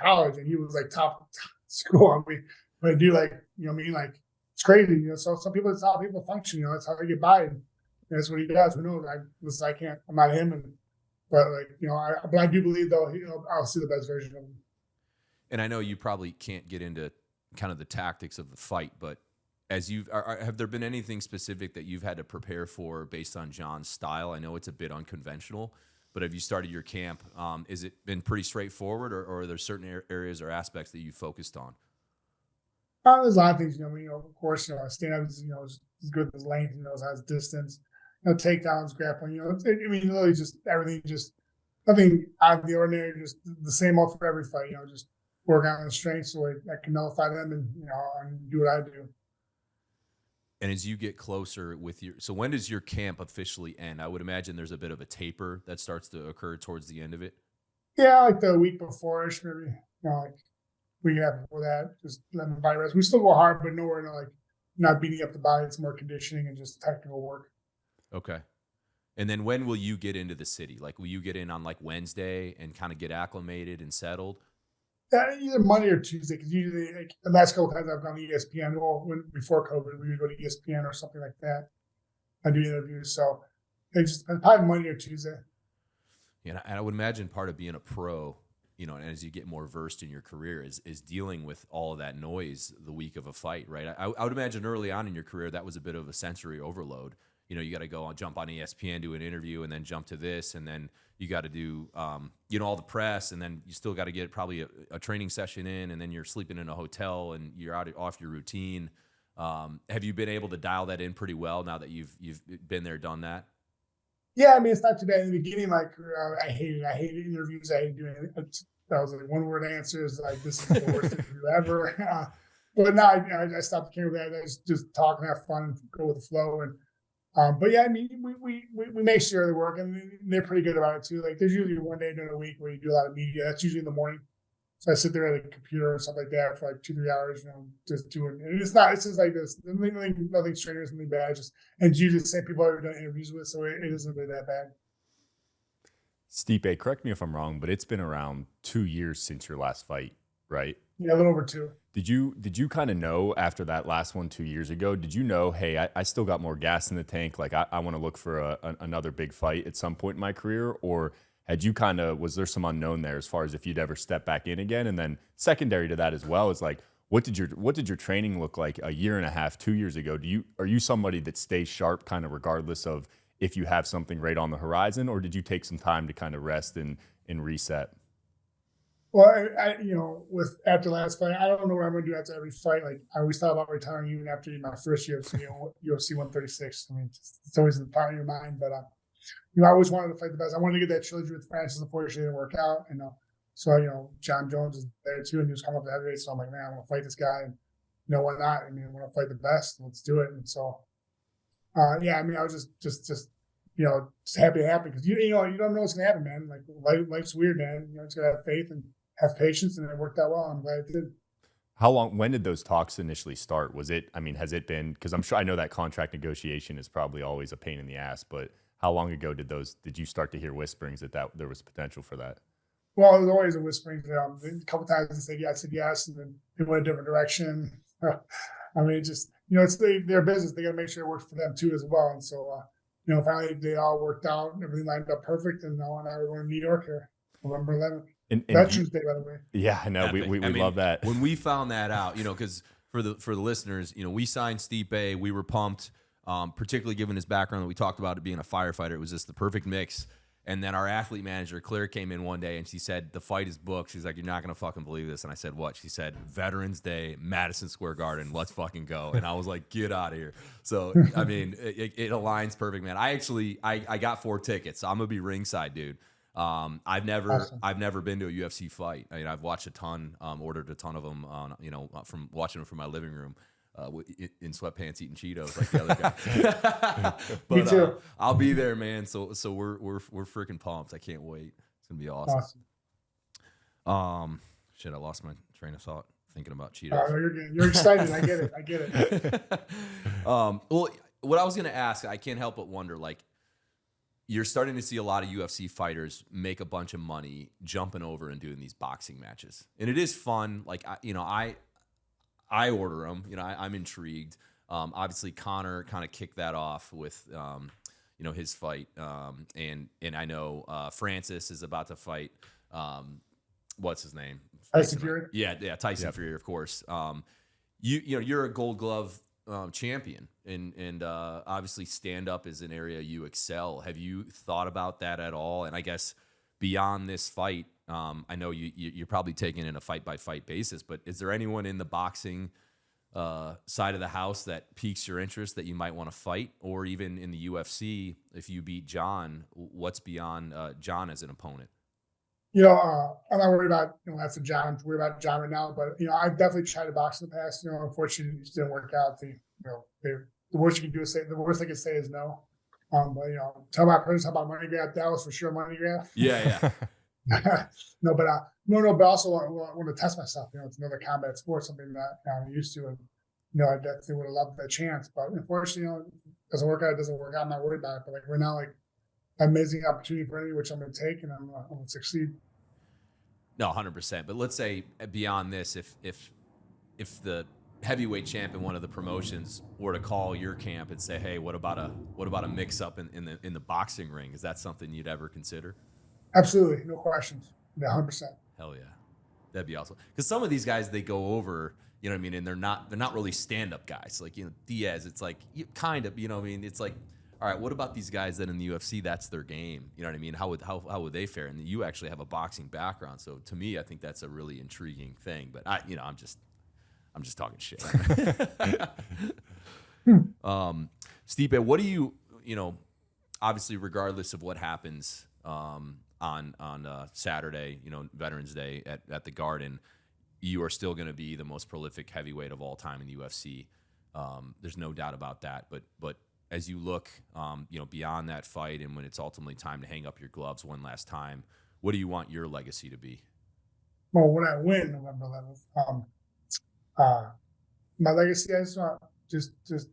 college, and he was like top school. I mean, but I do, like, you know what I mean? Like, it's crazy, you know. So some people, it's how people function, you know. That's how they get by, and that's what he does. Who knows? I can't. I'm not him, but like, you know, I do believe though, I'll see the best version of him. And I know you probably can't get into kind of the tactics of the fight, but as have there been anything specific that you've had to prepare for based on John's style? I know it's a bit unconventional, but have you started your camp? Is it been pretty straightforward, or are there certain areas or aspects that you focused on? There's a lot of things, you know. I mean, you know, of course, you know, stand up is, you know, is good as length, you know, has distance, you know, takedowns, grappling, you know. I mean, literally just everything, just nothing out of the ordinary, just the same old for every fight, you know, just work on the strengths so I can nullify them and, you know, and do what I do. And as you get closer so when does your camp officially end? I would imagine there's a bit of a taper that starts to occur towards the end of it. Yeah, like the week before-ish, maybe, you know, like week after before that, just letting the body rest. We still go hard, but nowhere to, like, not beating up the body. It's more conditioning and just technical work. Okay. And then when will you get into the city? Like, will you get in on like Wednesday and kind of get acclimated and settled? Either Monday or Tuesday, because usually, like, the last couple times I've gone to ESPN, before COVID, we would go to ESPN or something like that. I do interviews, so it's probably Monday or Tuesday. Yeah, and I would imagine part of being a pro, you know, and as you get more versed in your career, is dealing with all of that noise the week of a fight, right? I would imagine early on in your career that was a bit of a sensory overload. You know, you got to go jump on ESPN, do an interview, and then jump to this, and then you got to do, you know, all the press, and then you still got to get probably a training session in, and then you're sleeping in a hotel, and you're off your routine. Have you been able to dial that in pretty well now that you've been there, done that? Yeah, I mean, it's not too bad in the beginning. Like, I hated interviews. I hated doing it. That was like one-word answers. Like, this is the worst interview ever. But now I stopped caring about that. I just talk and have fun and go with the flow. And but yeah, I mean, we make sure they work, and they're pretty good about it too. Like, there's usually one day during the week where you do a lot of media. That's usually in the morning. So I sit there at a computer or something like that for like 2-3 hours, you know, just doing. And it's just like this. Nothing strenuous, nothing bad. And it's usually the same people I've done interviews with, so it isn't really that bad. Stipe, correct me if I'm wrong, but it's been around 2 years since your last fight, right? Yeah, a little over 2. Did you kind of know after that last one 2 years ago? Did you know, hey, I still got more gas in the tank? Like, I want to look for another big fight at some point in my career, or Had you was there some unknown there as far as if you'd ever step back in again? And then secondary to that as well is like, what did your training look like a year and a half, 2 years ago? Are you somebody that stays sharp kind of regardless of if you have something right on the horizon, or did you take some time to kind of rest and reset? Well, with after last fight, I don't know what I'm going to do after every fight. Like I always thought about retiring even after my first UFC, UFC 136. I mean, it's always in the part of your mind. But I always wanted to fight the best. I wanted to get that trilogy with Francis. Unfortunately, it didn't work out. So John Jones is there too, and he was coming up to heavyweight. So I'm like, man, I want to fight this guy, and why not? I mean, I want to fight the best. Let's do it. And so, I was just happy to happen because you don't know what's gonna happen, man. Like life's weird, man. It's gotta have faith and have patience, and it worked out well. I'm glad it did. When did those talks initially start? Has it been, because I know that contract negotiation is probably always a pain in the ass, but how long ago did you start to hear whisperings that there was potential for that? Well, there's always a whispering. A couple times they said yes, and then they went a different direction. I mean, it's their business. They got to make sure it works for them too as well. And so, finally they all worked out. Everything lined up perfect, and now we're going to New York here, November 11th. Veterans Day, by the way. Yeah, I know. We love that. When we found that out, because for the listeners, we signed Stipe. We were pumped, particularly given his background that we talked about it being a firefighter. It was just the perfect mix. And then our athlete manager, Claire, came in one day and she said, the fight is booked. She's like, you're not going to fucking believe this. And I said, what? She said, Veterans Day, Madison Square Garden. Let's fucking go. And I was like, get out of here. So, I mean, it aligns perfect, man. I got 4 tickets. So I'm going to be ringside, dude. I've never been to a UFC fight. I mean, I've watched a ton, ordered a ton of them on, from watching them from my living room. In sweatpants eating Cheetos like the other guy. But, me too. I'll be there, man. So we're freaking pumped. I can't wait. It's gonna be awesome. Shit, I lost my train of thought thinking about Cheetos. You're excited. I get it. Well, what I was gonna ask, I can't help but wonder, like, you're starting to see a lot of UFC fighters make a bunch of money jumping over and doing these boxing matches, and it is fun. Like, I order them. I'm intrigued. Obviously, Conor kind of kicked that off with, his fight. And I know Francis is about to fight. What's his name? Tyson Fury. Yeah, Tyson Fury, of course. You're a Gold Glove champion, and obviously stand up is an area you excel. Have you thought about that at all? And I guess beyond this fight, I know you're probably taking it in a fight-by-fight basis, but is there anyone in the boxing side of the house that piques your interest that you might want to fight? Or even in the UFC, if you beat John, what's beyond John as an opponent? I'm not worried about, after John. I'm worried about John right now, but, I've definitely tried to box in the past. Unfortunately, it just didn't work out. The worst you can do is the worst I can say is no. But, talk about money grab. That was for sure money grab. Yeah. But also I want to test myself. It's another combat sport, something that I'm used to, and I definitely would have loved that chance. But unfortunately, it doesn't work out. I'm not worried about it. But like right now, like amazing opportunity for me, which I'm going to take, and I'm going to succeed. No, 100%. But let's say beyond this, if the heavyweight champ in one of the promotions were to call your camp and say, hey, what about a mix up in the boxing ring? Is that something you'd ever consider? Absolutely, no questions. Yeah, 100%. Hell yeah, that'd be awesome. Because some of these guys, they go over, you know what I mean, and they're not really stand up guys. Like Diaz, it's like kind of, it's like, all right, what about these guys that in the UFC that's their game? You know what I mean? How would they fare? And you actually have a boxing background, so to me, I think that's a really intriguing thing. But I'm just talking shit. Stipe, what do you obviously regardless of what happens on Saturday, Veterans Day at the Garden, you are still going to be the most prolific heavyweight of all time in the UFC. There's no doubt about that. But as you look, beyond that fight and when it's ultimately time to hang up your gloves one last time, what do you want your legacy to be? Well, when I win November 11th, my legacy, I just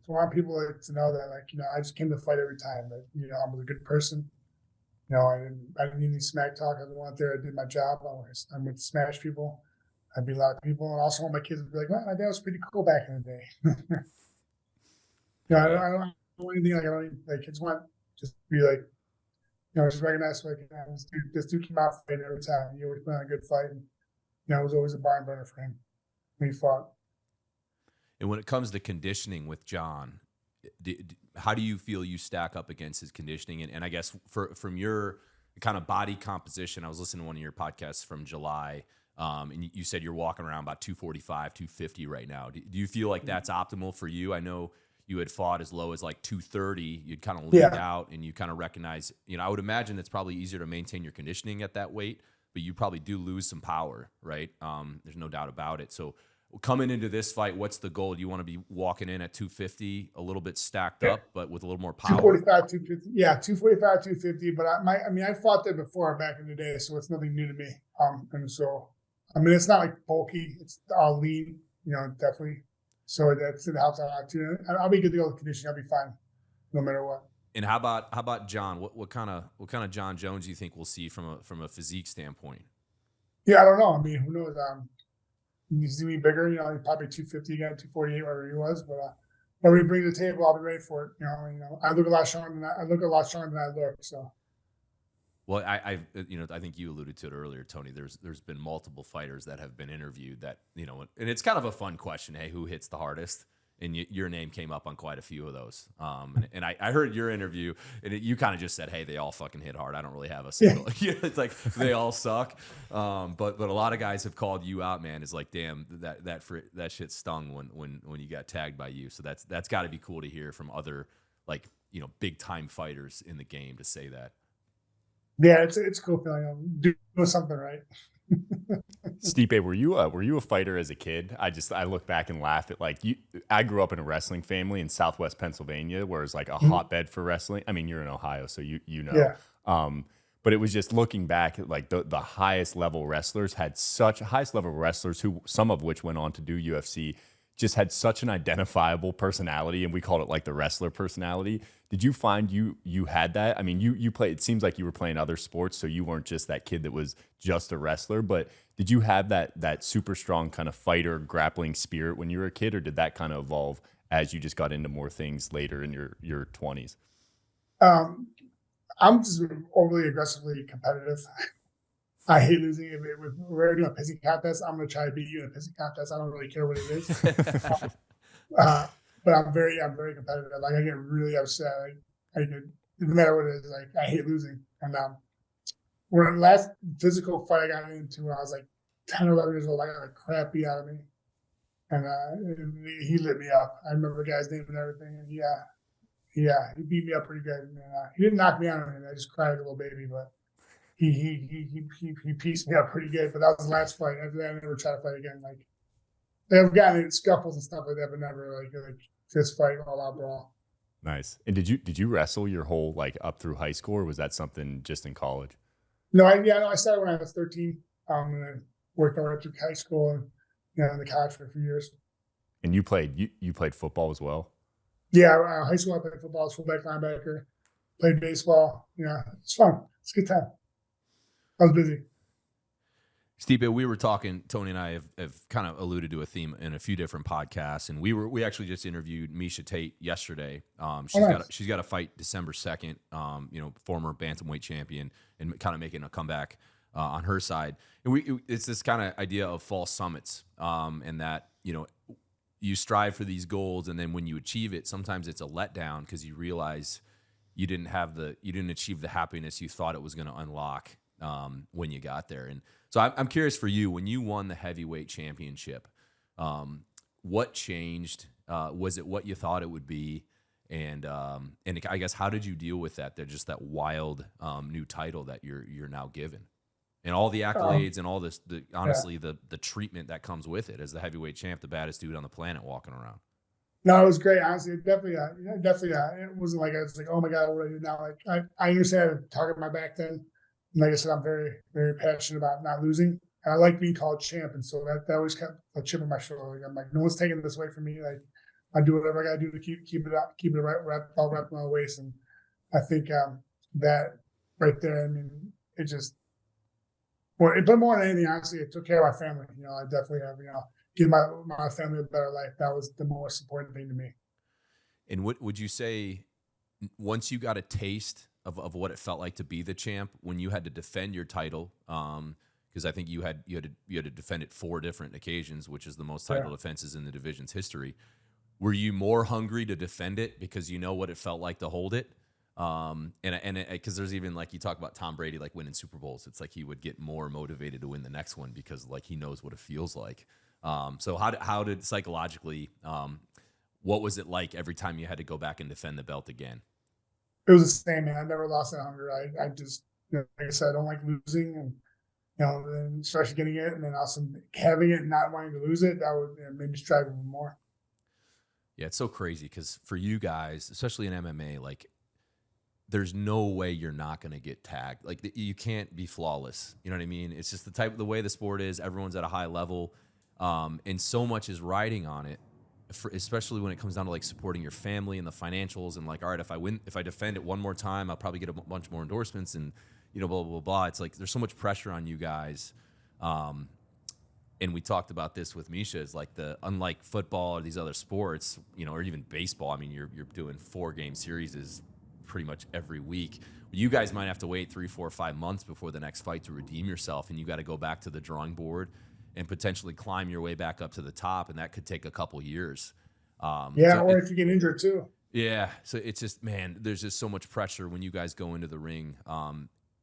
want people to know that, I just came to fight every time. That I was a good person. I didn't need any smack talk. I didn't want there. I did my job. I went to smash people. I beat a lot of people, and also want my kids to be like, "Man, my dad was pretty cool back in the day." I don't want anything like I don't like. Kids want just be like, just recognize like this dude came out fighting every time. He always put on a good fight, and it was always a barn burner for him when he fought. And when it comes to conditioning with John, how do you feel you stack up against his conditioning? And I guess from your kind of body composition, I was listening to one of your podcasts from July, and you said you're walking around about 245, 250 right now. Do you feel like that's optimal for you? I know you had fought as low as like 230. You'd kind of lead out, and you kind of recognize, I would imagine it's probably easier to maintain your conditioning at that weight, but you probably do lose some power, right? There's no doubt about it. So coming into this fight, what's the goal? Do you want to be walking in at 250, a little bit stacked up, but with a little more power? 245, 250. Yeah, 245, 250. But I fought there before back in the day, so it's nothing new to me. And so, it's not like bulky. It's all lean, definitely. So it helps out a lot too. I'll be good to go with conditioning. I'll be fine, no matter what. And how about John? What kind of John Jones do you think we'll see from a physique standpoint? Yeah, I don't know. Who knows? You see me bigger, probably 250 again, 248, whatever he was. But when we bring to the table, I'll be ready for it. I look a lot stronger than I look. So. Well, I think you alluded to it earlier, Tony. There's been multiple fighters that have been interviewed that, and it's kind of a fun question. Hey, who hits the hardest? And your name came up on quite a few of those. And I heard your interview, and you kind of just said, hey, they all fucking hit hard. I don't really have a single. It's like they all suck. But a lot of guys have called you out, man. It's like, damn, that shit stung when you got tagged by you. So that's got to be cool to hear from other big time fighters in the game to say that. Yeah, it's a cool feeling. Doing something right. Stipe, were you a fighter as a kid? I look back and laugh at I grew up in a wrestling family in Southwest Pennsylvania, where it's like a hotbed for wrestling. You're in Ohio, so you know. Yeah. But it was just looking back at the highest level wrestlers who some of which went on to do UFC, just had such an identifiable personality, and we called it like the wrestler personality. Did you find you had that? You played, it seems like you were playing other sports, so you weren't just that kid that was just a wrestler, but did you have that super strong kind of fighter grappling spirit when you were a kid, or did that kind of evolve as you just got into more things later in your 20s? I'm just overly aggressively competitive. I hate losing. If we're doing a pissing contest, I'm going to try to beat you in a pissing contest. I don't really care what it is. But I'm very competitive. Like, I get really upset. No matter what it is, I hate losing. And when the last physical fight I got into when I was like 10 or 11 years old, I got the crap beat out of me. And he lit me up. I remember the guy's name and everything. And he beat me up pretty good. And he didn't knock me out or anything. I just cried like a little baby, but he pieced me up pretty good. But that was the last fight. After that, I never tried to fight again. I've gotten in scuffles and stuff like that, but never like fist fight, all out brawl. Nice. And did you wrestle your whole up through high school, or was that something just in college? No, I started when I was 13. And I worked all right through high school and in the college for a few years. And you played football as well? Yeah, high school I played football, I was fullback, linebacker, played baseball. It's fun. It's a good time. I was busy. Stipe, we were talking, Tony and I have kind of alluded to a theme in a few different podcasts, and we actually just interviewed Miocic Tate yesterday. She's got a fight December 2nd, former bantamweight champion, and kind of making a comeback on her side. And it's this kind of idea of false summits, and that, you strive for these goals, and then when you achieve it, sometimes it's a letdown because you realize you didn't achieve the happiness you thought it was going to unlock when you got there. And so I'm curious for you, when you won the heavyweight championship, what changed? Was it what you thought it would be? And I guess, how did you deal with that? Just that wild new title that you're now given, and all the accolades and all this, the treatment that comes with it as the heavyweight champ, the baddest dude on the planet walking around. No, it was great. Honestly, definitely. It wasn't like I was like, oh my God, what do I do now? I understand I had a target on my back then. And like I said, I'm very, very passionate about not losing. And I like being called champ. And so that always kept a chip on my shoulder. I'm like, no one's taking this away from me. I do whatever I got to do to keep it up, keep it wrapped around my waist. And I think that right there, it just, but more than anything, honestly, it took care of my family. I definitely have, give my family a better life. That was the most important thing to me. And what would you say, once you got a taste of what it felt like to be the champ when you had to defend your title. Because I think you had to defend it 4 different occasions, which is the most title defenses in the division's history. Were you more hungry to defend it because you know what it felt like to hold it? And because there's even, like, you talk about Tom Brady, like, winning Super Bowls. It's like he would get more motivated to win the next one because, like, he knows what it feels like. So how did psychologically, what was it like every time you had to go back and defend the belt again? It was the same, man. I never lost that hunger. I just, like I said, I don't like losing, and and especially getting it, and then also having it and not wanting to lose it. That would made me strive even more. Yeah, it's so crazy because for you guys, especially in MMA, like, there's no way you're not going to get tagged. Like, you can't be flawless. You know what I mean? It's just the way the sport is. Everyone's at a high level, and so much is riding on it. Especially when it comes down to, like, supporting your family and the financials, and, like, all right, if I defend it one more time, I'll probably get a bunch more endorsements, and blah blah blah blah. It's like there's so much pressure on you guys, and we talked about this with Misha. Is like unlike football or these other sports, or even baseball. I mean, you're doing 4-game series pretty much every week. You guys might have to wait 3, 4, 5 months before the next fight to redeem yourself, and you got to go back to the drawing board and potentially climb your way back up to the top, and that could take a couple years. Or if you get injured too. Yeah, so it's just, man, there's just so much pressure when you guys go into the ring,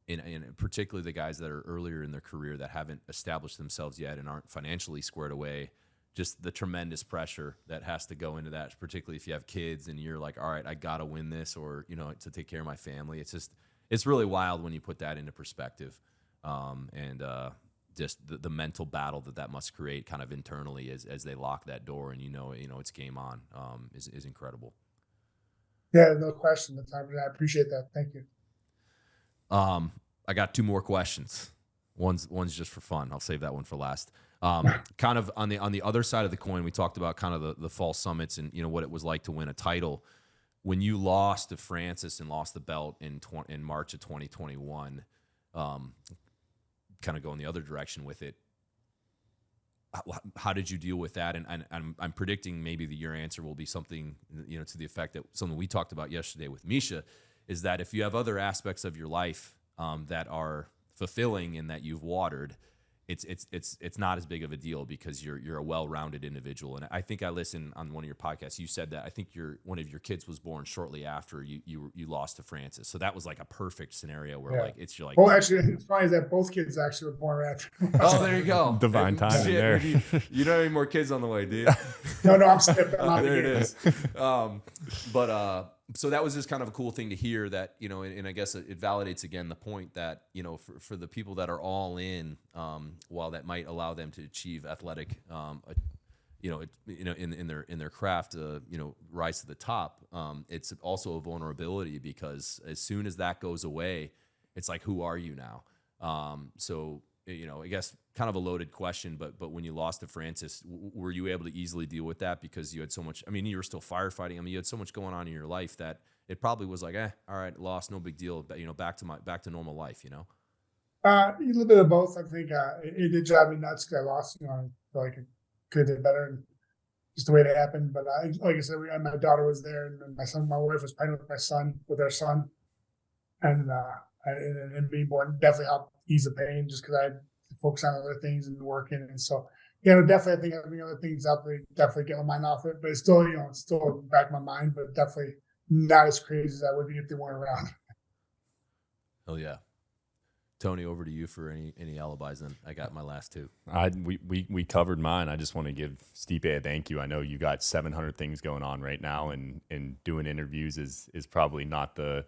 and particularly the guys that are earlier in their career that haven't established themselves yet and aren't financially squared away. Just the tremendous pressure that has to go into that, particularly if you have kids and you're like, all right, I got to win this, or, to take care of my family. It's really wild when you put that into perspective. And just the mental battle that must create kind of internally as they lock that door and it's game on, is incredible. Yeah, no question. I appreciate that. Thank you. I got 2 more questions. One's just for fun. I'll save that one for last. Kind of on the other side of the coin, we talked about kind of the false summits and what it was like to win a title. When you lost to Francis and lost the belt in March of 2021, kind of going the other direction with it. How did you deal with that? And I'm predicting maybe your answer will be something, to the effect that something we talked about yesterday with Misha, is that if you have other aspects of your life that are fulfilling and that you've watered, it's not as big of a deal because you're a well-rounded individual. And I think I listened on one of your podcasts. You said that I think one of your kids was born shortly after you lost to Francis. So that was like a perfect scenario where you're like. Well, actually, it's funny that both kids actually were born after. Oh, there you go. Divine timing there. You don't have any more kids on the way, do you? No, I'm Stipe. There it is. So that was just kind of a cool thing to hear that, and I guess it validates again the point that, for the people that are all in, while that might allow them to achieve athletic, in their craft, rise to the top, it's also a vulnerability because as soon as that goes away, it's like, who are you now? So, I guess kind of a loaded question, but when you lost to Francis, were you able to easily deal with that because you had so much? I mean, you were still firefighting. I mean, you had so much going on in your life that it probably was like, all right, lost, no big deal. But back to normal life. A little bit of both. I think it did drive me nuts because I lost. I feel like it could have did better, and just the way it happened. But like I said, my daughter was there, and my wife was pregnant with their son, and being born definitely helped ease the pain just because I had to focus on other things and working. And so, definitely I think having other things out there, definitely get my mind off it. But it's still, it's still back in my mind, but definitely not as crazy as I would be if they weren't around. Oh yeah. Tony, over to you for any alibis. Then I got my last 2. We covered mine. I just want to give Stipe a thank you. I know you got 700 things going on right now, and doing interviews is probably not the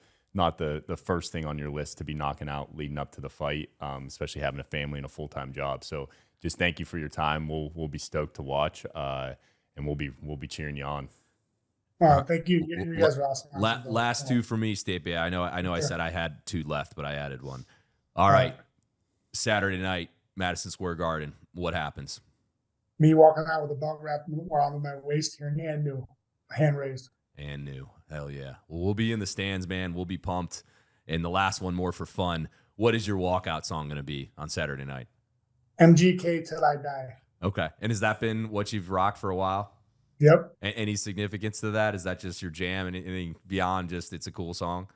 first thing on your list to be knocking out leading up to the fight, especially having a family and a full-time job. So just thank you for your time. We'll be stoked to watch, and we'll be cheering you on. Thank you. You guys are awesome. Last 2 for me, Stipe. I know. I said I had 2 left, but I added 1. All right. Saturday night, Madison Square Garden. What happens? Me walking out with a belt wrapped around my waist here, and new, hand raised. And new. Hell yeah. Well, we'll be in the stands, man. We'll be pumped. And the last one, more for fun. What is your walkout song going to be on Saturday night? MGK Till I Die. Okay. And has that been what you've rocked for a while? Yep. Any significance to that? Is that just your jam and anything beyond just it's a cool song?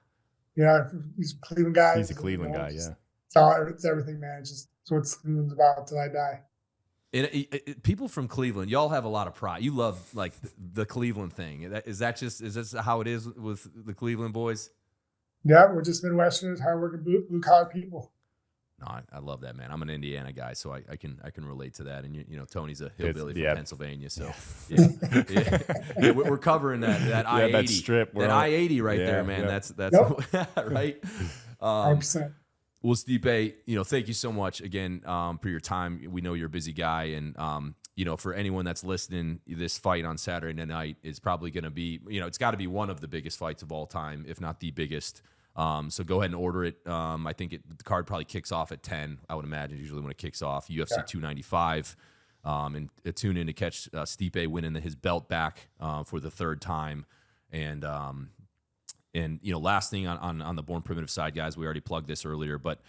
Yeah, he's a Cleveland guy. He's a Cleveland guy, yeah. It's everything, man. It's just it's what Cleveland's about till I die. And people from Cleveland, y'all have a lot of pride. You love like the Cleveland thing. Is this how it is with the Cleveland boys? Yeah, we're just Midwesterners, hardworking blue collar people. No, I love that, man. I'm an Indiana guy, so I can relate to that. And you know, Tony's a hillbilly from Pennsylvania, so yeah. We're covering that I-80, that strip, that I-80 right there, man. Yeah. That's right. 100%. Well, Stipe, thank you so much again for your time. We know you're a busy guy, and for anyone that's listening, this fight on Saturday night is probably going to be, it's got to be one of the biggest fights of all time, if not the biggest. So go ahead and order it. I think the card probably kicks off at 10. I would imagine usually when it kicks off, UFC 295, and tune in to catch Stipe winning his belt back for the third time, and last thing on the Born Primitive side, guys, we already plugged this earlier, but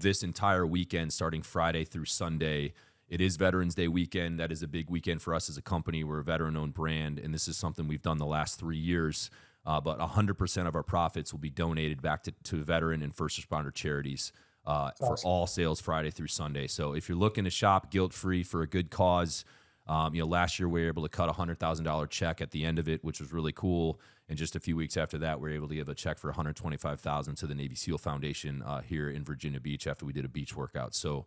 this entire weekend, starting Friday through Sunday, it is Veterans Day weekend. That is a big weekend for us as a company. We're a veteran-owned brand, and this is something we've done the last 3 years. But 100% of our profits will be donated back to veteran and first responder charities for all sales Friday through Sunday. So if you're looking to shop guilt-free for a good cause, last year we were able to cut a $100,000 check at the end of it, which was really cool. And just a few weeks after that, we were able to give a check for $125,000 to the Navy SEAL Foundation here in Virginia Beach after we did a beach workout. So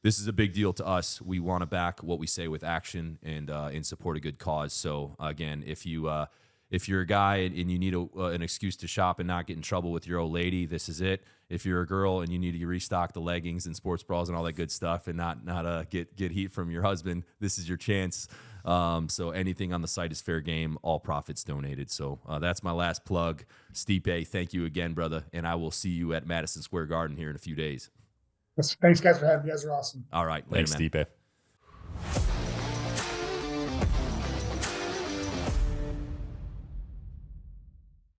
this is a big deal to us. We want to back what we say with action and support a good cause. So again, if you're a guy and you need an excuse to shop and not get in trouble with your old lady, this is it. If you're a girl and you need to restock the leggings and sports bras and all that good stuff and not get heat from your husband, this is your chance. So anything on the site is fair game, all profits donated. So that's my last plug. Stipe, thank you again, brother. And I will see you at Madison Square Garden here in a few days. Thanks, guys, for having me. You guys are awesome. All right. Later, Thanks, man. Stipe.